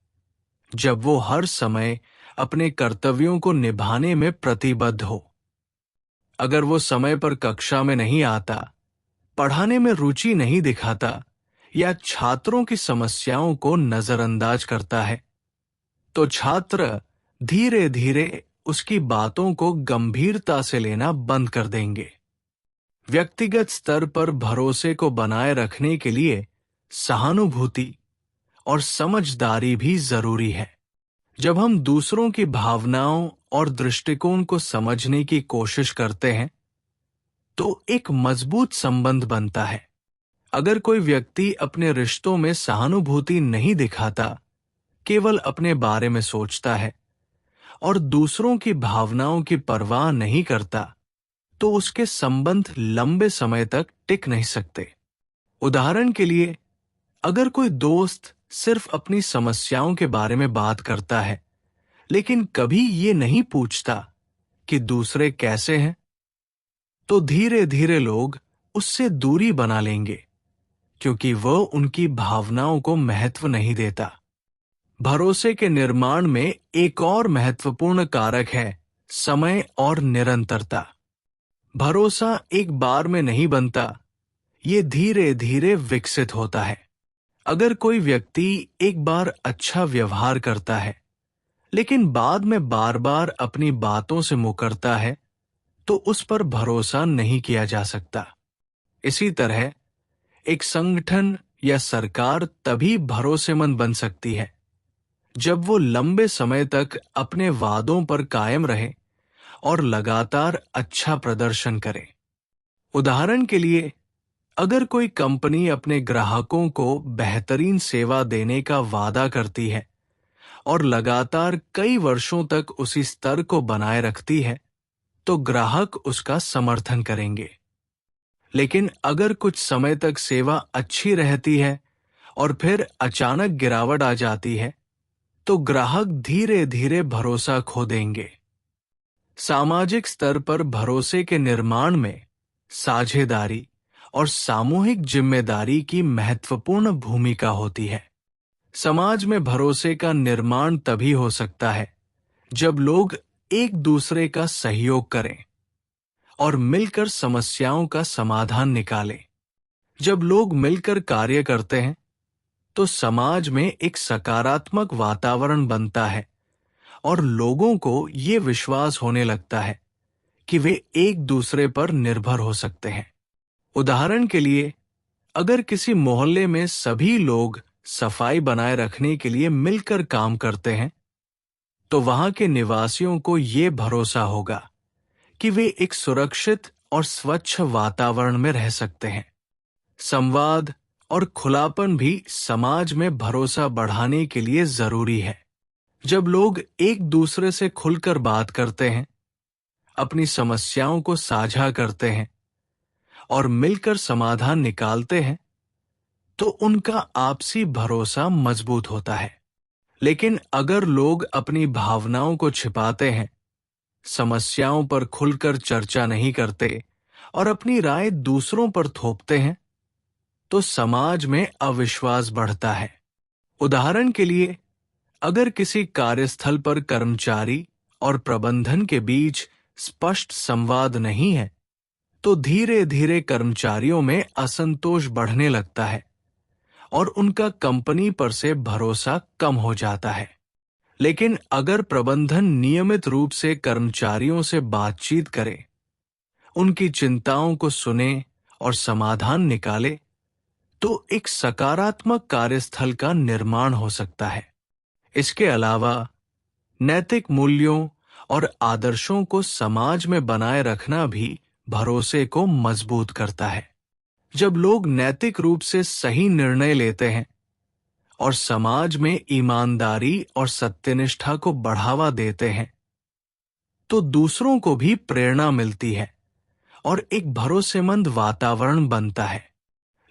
जब वो हर समय अपने कर्तव्यों को निभाने में प्रतिबद्ध हो। अगर वो समय पर कक्षा में नहीं आता, पढ़ाने में रुचि नहीं दिखाता या छात्रों की समस्याओं को नजरअंदाज करता है, तो छात्र धीरे धीरे उसकी बातों को गंभीरता से लेना बंद कर देंगे। व्यक्तिगत स्तर पर भरोसे को बनाए रखने के लिए सहानुभूति और समझदारी भी जरूरी है। जब हम दूसरों की भावनाओं और दृष्टिकोण को समझने की कोशिश करते हैं, तो एक मजबूत संबंध बनता है। अगर कोई व्यक्ति अपने रिश्तों में सहानुभूति नहीं दिखाता, केवल अपने बारे में सोचता है और दूसरों की भावनाओं की परवाह नहीं करता, तो उसके संबंध लंबे समय तक टिक नहीं सकते। उदाहरण के लिए, अगर कोई दोस्त सिर्फ अपनी समस्याओं के बारे में बात करता है, लेकिन कभी ये नहीं पूछता कि दूसरे कैसे हैं, तो धीरे धीरे लोग उससे दूरी बना लेंगे, क्योंकि वह उनकी भावनाओं को महत्व नहीं देता। भरोसे के निर्माण में एक और महत्वपूर्ण कारक है समय और निरंतरता। भरोसा एक बार में नहीं बनता, ये धीरे धीरे विकसित होता है। अगर कोई व्यक्ति एक बार अच्छा व्यवहार करता है, लेकिन बाद में बार बार अपनी बातों से मुकरता है, तो उस पर भरोसा नहीं किया जा सकता। इसी तरह एक संगठन या सरकार तभी भरोसेमंद बन सकती है जब वो लंबे समय तक अपने वादों पर कायम रहे और लगातार अच्छा प्रदर्शन करे। उदाहरण के लिए, अगर कोई कंपनी अपने ग्राहकों को बेहतरीन सेवा देने का वादा करती है और लगातार कई वर्षों तक उसी स्तर को बनाए रखती है, तो ग्राहक उसका समर्थन करेंगे। लेकिन अगर कुछ समय तक सेवा अच्छी रहती है और फिर अचानक गिरावट आ जाती है, तो ग्राहक धीरे धीरे भरोसा खो देंगे। सामाजिक स्तर पर भरोसे के निर्माण में साझेदारी और सामूहिक जिम्मेदारी की महत्वपूर्ण भूमिका होती है। समाज में भरोसे का निर्माण तभी हो सकता है जब लोग एक दूसरे का सहयोग करें और मिलकर समस्याओं का समाधान निकालें। जब लोग मिलकर कार्य करते हैं, तो समाज में एक सकारात्मक वातावरण बनता है और लोगों को ये विश्वास होने लगता है कि वे एक दूसरे पर निर्भर हो सकते हैं। उदाहरण के लिए, अगर किसी मोहल्ले में सभी लोग सफाई बनाए रखने के लिए मिलकर काम करते हैं, तो वहां के निवासियों को ये भरोसा होगा कि वे एक सुरक्षित और स्वच्छ वातावरण में रह सकते हैं। संवाद और खुलापन भी समाज में भरोसा बढ़ाने के लिए जरूरी है। जब लोग एक दूसरे से खुलकर बात करते हैं, अपनी समस्याओं को साझा करते हैं और मिलकर समाधान निकालते हैं, तो उनका आपसी भरोसा मजबूत होता है। लेकिन अगर लोग अपनी भावनाओं को छिपाते हैं, समस्याओं पर खुलकर चर्चा नहीं करते और अपनी राय दूसरों पर थोपते हैं, तो समाज में अविश्वास बढ़ता है। उदाहरण के लिए, अगर किसी कार्यस्थल पर कर्मचारी और प्रबंधन के बीच स्पष्ट संवाद नहीं है, तो धीरे धीरे कर्मचारियों में असंतोष बढ़ने लगता है और उनका कंपनी पर से भरोसा कम हो जाता है। लेकिन अगर प्रबंधन नियमित रूप से कर्मचारियों से बातचीत करे, उनकी चिंताओं को सुने और समाधान निकाले, तो एक सकारात्मक कार्यस्थल का निर्माण हो सकता है। इसके अलावा नैतिक मूल्यों और आदर्शों को समाज में बनाए रखना भी भरोसे को मजबूत करता है। जब लोग नैतिक रूप से सही निर्णय लेते हैं और समाज में ईमानदारी और सत्यनिष्ठा को बढ़ावा देते हैं, तो दूसरों को भी प्रेरणा मिलती है और एक भरोसेमंद वातावरण बनता है।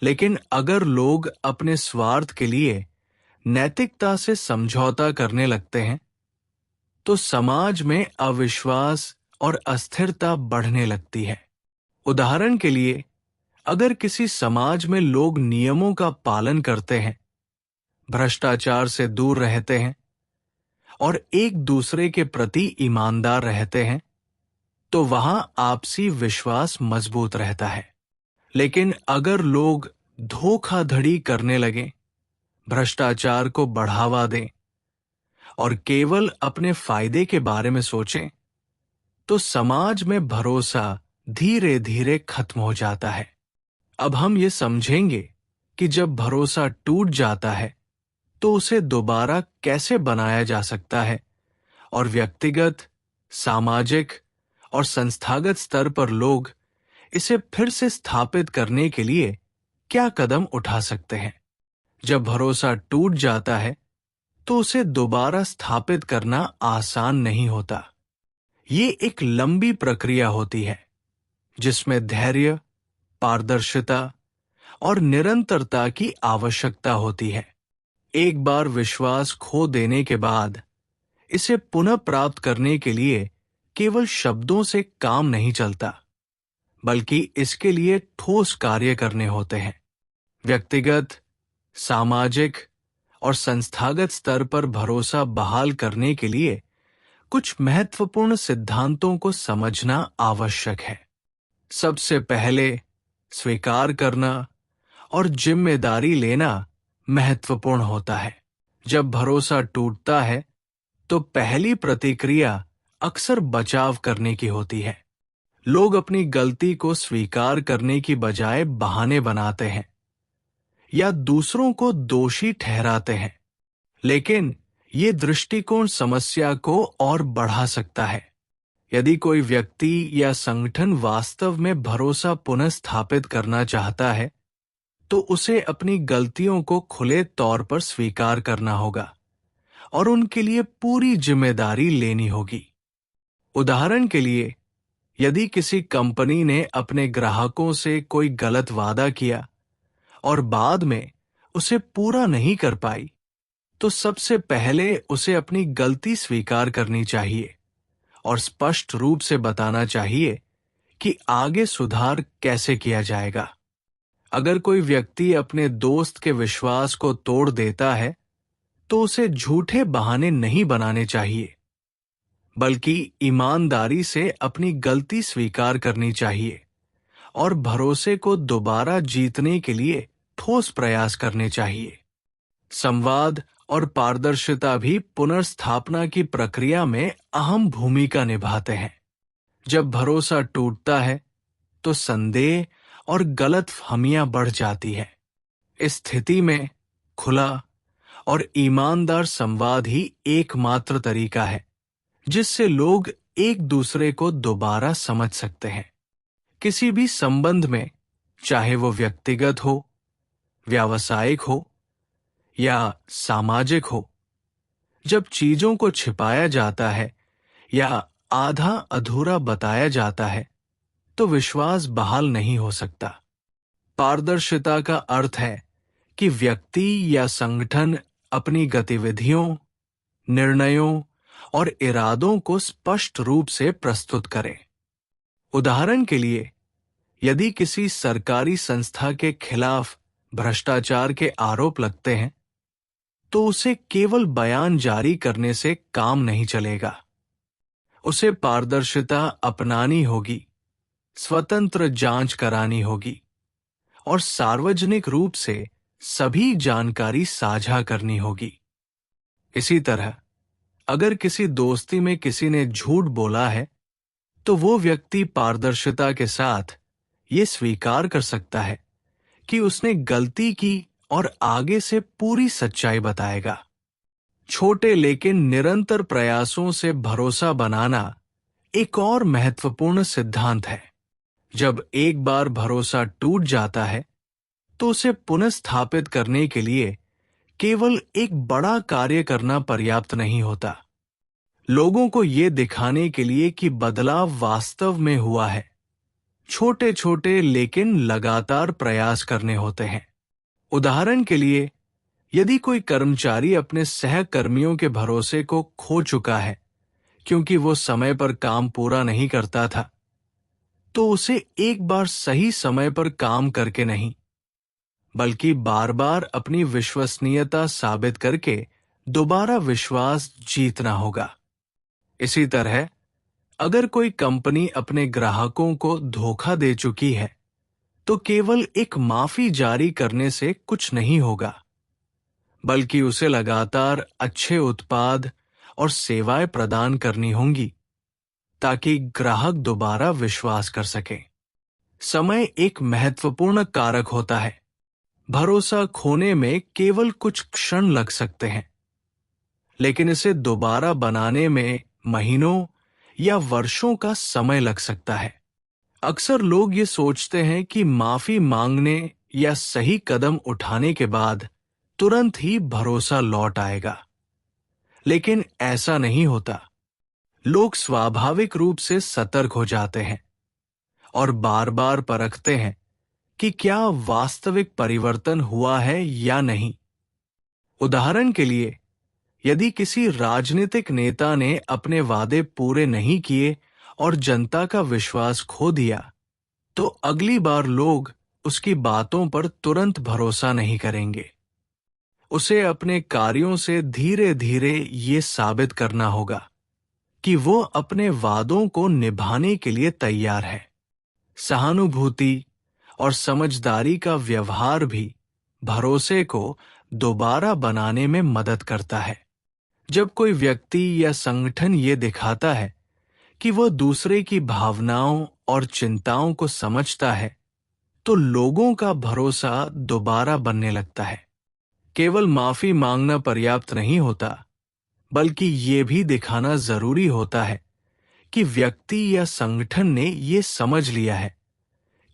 लेकिन अगर लोग अपने स्वार्थ के लिए नैतिकता से समझौता करने लगते हैं, तो समाज में अविश्वास और अस्थिरता बढ़ने लगती है। उदाहरण के लिए, अगर किसी समाज में लोग नियमों का पालन करते हैं, भ्रष्टाचार से दूर रहते हैं और एक दूसरे के प्रति ईमानदार रहते हैं, तो वहां आपसी विश्वास मजबूत रहता है। लेकिन अगर लोग धोखाधड़ी करने लगें, भ्रष्टाचार को बढ़ावा दें और केवल अपने फायदे के बारे में सोचें, तो समाज में भरोसा धीरे धीरे खत्म हो जाता है। अब हम ये समझेंगे कि जब भरोसा टूट जाता है तो उसे दोबारा कैसे बनाया जा सकता है और व्यक्तिगत, सामाजिक और संस्थागत स्तर पर लोग इसे फिर से स्थापित करने के लिए क्या कदम उठा सकते हैं। जब भरोसा टूट जाता है तो उसे दोबारा स्थापित करना आसान नहीं होता। ये एक लंबी प्रक्रिया होती है जिसमें धैर्य, पारदर्शिता और निरंतरता की आवश्यकता होती है। एक बार विश्वास खो देने के बाद इसे पुनः प्राप्त करने के लिए केवल शब्दों से काम नहीं चलता, बल्कि इसके लिए ठोस कार्य करने होते हैं। व्यक्तिगत, सामाजिक और संस्थागत स्तर पर भरोसा बहाल करने के लिए कुछ महत्वपूर्ण सिद्धांतों को समझना आवश्यक है। सबसे पहले स्वीकार करना और जिम्मेदारी लेना महत्वपूर्ण होता है। जब भरोसा टूटता है तो पहली प्रतिक्रिया अक्सर बचाव करने की होती है। लोग अपनी गलती को स्वीकार करने की बजाय बहाने बनाते हैं या दूसरों को दोषी ठहराते हैं। लेकिन ये दृष्टिकोण समस्या को और बढ़ा सकता है। यदि कोई व्यक्ति या संगठन वास्तव में भरोसा पुनः स्थापित करना चाहता है, तो उसे अपनी गलतियों को खुले तौर पर स्वीकार करना होगा और उनके लिए पूरी जिम्मेदारी लेनी होगी। उदाहरण के लिए, यदि किसी कंपनी ने अपने ग्राहकों से कोई गलत वादा किया और बाद में उसे पूरा नहीं कर पाई, तो सबसे पहले उसे अपनी गलती स्वीकार करनी चाहिए और स्पष्ट रूप से बताना चाहिए कि आगे सुधार कैसे किया जाएगा। अगर कोई व्यक्ति अपने दोस्त के विश्वास को तोड़ देता है, तो उसे झूठे बहाने नहीं बनाने चाहिए, बल्कि ईमानदारी से अपनी गलती स्वीकार करनी चाहिए और भरोसे को दोबारा जीतने के लिए ठोस प्रयास करने चाहिए। संवाद और पारदर्शिता भी पुनर्स्थापना की प्रक्रिया में अहम भूमिका निभाते हैं। जब भरोसा टूटता है तो संदेह और गलतफहमियां बढ़ जाती है। इस स्थिति में खुला और ईमानदार संवाद ही एकमात्र तरीका है जिससे लोग एक दूसरे को दोबारा समझ सकते हैं। किसी भी संबंध में, चाहे वो व्यक्तिगत हो, व्यावसायिक हो या सामाजिक हो, जब चीजों को छिपाया जाता है या आधा अधूरा बताया जाता है, तो विश्वास बहाल नहीं हो सकता। पारदर्शिता का अर्थ है कि व्यक्ति या संगठन अपनी गतिविधियों, निर्णयों और इरादों को स्पष्ट रूप से प्रस्तुत करे। उदाहरण के लिए, यदि किसी सरकारी संस्था के खिलाफ भ्रष्टाचार के आरोप लगते हैं, तो उसे केवल बयान जारी करने से काम नहीं चलेगा। उसे पारदर्शिता अपनानी होगी, स्वतंत्र जांच करानी होगी और सार्वजनिक रूप से सभी जानकारी साझा करनी होगी। इसी तरह, अगर किसी दोस्ती में किसी ने झूठ बोला है, तो वो व्यक्ति पारदर्शिता के साथ ये स्वीकार कर सकता है कि उसने गलती की और आगे से पूरी सच्चाई बताएगा। छोटे लेकिन निरंतर प्रयासों से भरोसा बनाना एक और महत्वपूर्ण सिद्धांत है। जब एक बार भरोसा टूट जाता है, तो उसे पुनः स्थापित करने के लिए केवल एक बड़ा कार्य करना पर्याप्त नहीं होता। लोगों को ये दिखाने के लिए कि बदलाव वास्तव में हुआ है, छोटे छोटे लेकिन लगातार प्रयास करने होते हैं। उदाहरण के लिए, यदि कोई कर्मचारी अपने सहकर्मियों के भरोसे को खो चुका है क्योंकि वो समय पर काम पूरा नहीं करता था, तो उसे एक बार सही समय पर काम करके नहीं, बल्कि बार बार अपनी विश्वसनीयता साबित करके दोबारा विश्वास जीतना होगा। इसी तरह, अगर कोई कंपनी अपने ग्राहकों को धोखा दे चुकी है, तो केवल एक माफी जारी करने से कुछ नहीं होगा, बल्कि उसे लगातार अच्छे उत्पाद और सेवाएं प्रदान करनी होंगी ताकि ग्राहक दोबारा विश्वास कर सके। समय एक महत्वपूर्ण कारक होता है। भरोसा खोने में केवल कुछ क्षण लग सकते हैं, लेकिन इसे दोबारा बनाने में महीनों या वर्षों का समय लग सकता है। अक्सर लोग ये सोचते हैं कि माफी मांगने या सही कदम उठाने के बाद तुरंत ही भरोसा लौट आएगा, लेकिन ऐसा नहीं होता। लोग स्वाभाविक रूप से सतर्क हो जाते हैं और बार बार परखते हैं कि क्या वास्तविक परिवर्तन हुआ है या नहीं। उदाहरण के लिए, यदि किसी राजनीतिक नेता ने अपने वादे पूरे नहीं किए और जनता का विश्वास खो दिया, तो अगली बार लोग उसकी बातों पर तुरंत भरोसा नहीं करेंगे। उसे अपने कार्यों से धीरे धीरे ये साबित करना होगा कि वो अपने वादों को निभाने के लिए तैयार है। सहानुभूति और समझदारी का व्यवहार भी भरोसे को दोबारा बनाने में मदद करता है। जब कोई व्यक्ति या संगठन ये दिखाता है कि वो दूसरे की भावनाओं और चिंताओं को समझता है, तो लोगों का भरोसा दोबारा बनने लगता है। केवल माफी मांगना पर्याप्त नहीं होता, बल्कि ये भी दिखाना जरूरी होता है कि व्यक्ति या संगठन ने ये समझ लिया है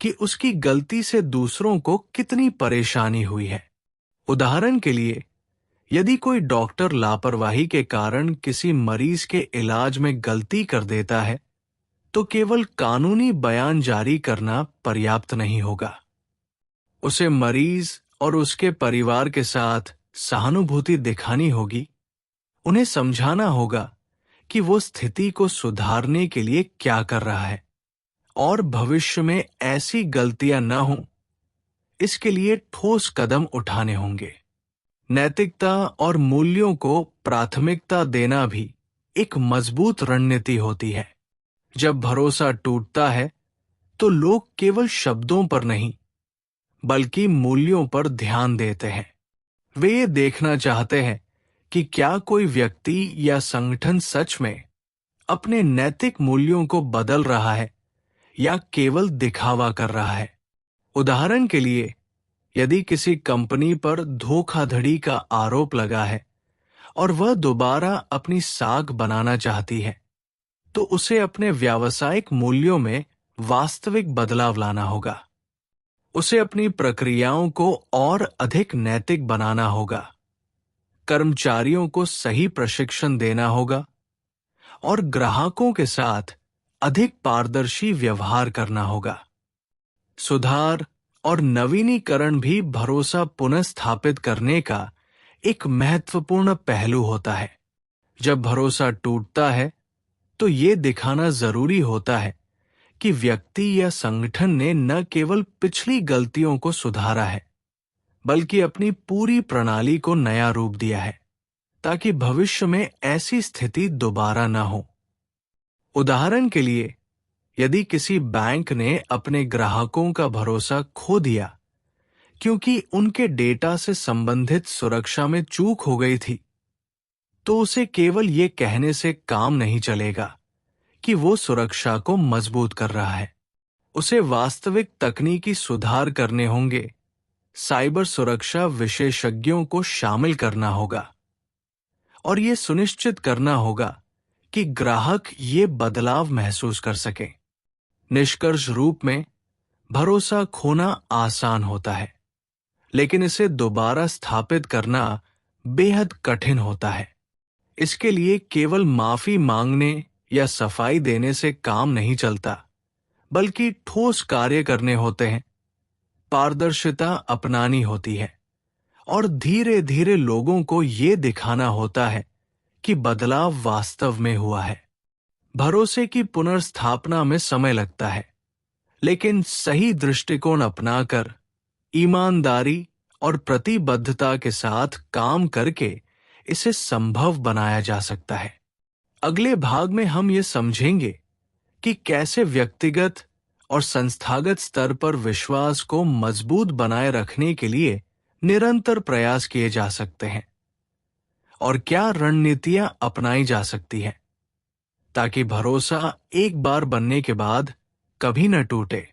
कि उसकी गलती से दूसरों को कितनी परेशानी हुई है। उदाहरण के लिए, यदि कोई डॉक्टर लापरवाही के कारण किसी मरीज के इलाज में गलती कर देता है, तो केवल कानूनी बयान जारी करना पर्याप्त नहीं होगा। उसे मरीज और उसके परिवार के साथ सहानुभूति दिखानी होगी। उन्हें समझाना होगा कि वो स्थिति को सुधारने के लिए क्या कर रहा है और भविष्य में ऐसी गलतियां न हों, इसके लिए ठोस कदम उठाने होंगे। नैतिकता और मूल्यों को प्राथमिकता देना भी एक मजबूत रणनीति होती है। जब भरोसा टूटता है, तो लोग केवल शब्दों पर नहीं, बल्कि मूल्यों पर ध्यान देते हैं। वे ये देखना चाहते हैं कि क्या कोई व्यक्ति या संगठन सच में अपने नैतिक मूल्यों को बदल रहा है या केवल दिखावा कर रहा है। उदाहरण के लिए, यदि किसी कंपनी पर धोखाधड़ी का आरोप लगा है और वह दोबारा अपनी साख बनाना चाहती है, तो उसे अपने व्यावसायिक मूल्यों में वास्तविक बदलाव लाना होगा। उसे अपनी प्रक्रियाओं को और अधिक नैतिक बनाना होगा, कर्मचारियों को सही प्रशिक्षण देना होगा और ग्राहकों के साथ अधिक पारदर्शी व्यवहार करना होगा। सुधार और नवीनीकरण भी भरोसा पुनर्स्थापित करने का एक महत्वपूर्ण पहलू होता है। जब भरोसा टूटता है, तो ये दिखाना जरूरी होता है कि व्यक्ति या संगठन ने न केवल पिछली गलतियों को सुधारा है, बल्कि अपनी पूरी प्रणाली को नया रूप दिया है, ताकि भविष्य में ऐसी स्थिति दोबारा न हो। उदाहरण के लिए, यदि किसी बैंक ने अपने ग्राहकों का भरोसा खो दिया क्योंकि उनके डेटा से संबंधित सुरक्षा में चूक हो गई थी, तो उसे केवल ये कहने से काम नहीं चलेगा कि वो सुरक्षा को मजबूत कर रहा है। उसे वास्तविक तकनीकी सुधार करने होंगे, साइबर सुरक्षा विशेषज्ञों को शामिल करना होगा और ये सुनिश्चित करना होगा कि ग्राहक ये बदलाव महसूस कर सके। निष्कर्ष रूप में, भरोसा खोना आसान होता है, लेकिन इसे दोबारा स्थापित करना बेहद कठिन होता है। इसके लिए केवल माफी मांगने या सफाई देने से काम नहीं चलता, बल्कि ठोस कार्य करने होते हैं, पारदर्शिता अपनानी होती है और धीरे धीरे लोगों को ये दिखाना होता है कि बदलाव वास्तव में हुआ है। भरोसे की पुनर्स्थापना में समय लगता है, लेकिन सही दृष्टिकोण अपनाकर, ईमानदारी और प्रतिबद्धता के साथ काम करके इसे संभव बनाया जा सकता है। अगले भाग में हम ये समझेंगे कि कैसे व्यक्तिगत और संस्थागत स्तर पर विश्वास को मजबूत बनाए रखने के लिए निरंतर प्रयास किए जा सकते हैं और क्या रणनीतियां अपनाई जा सकती हैं ताकि भरोसा एक बार बनने के बाद कभी न टूटे।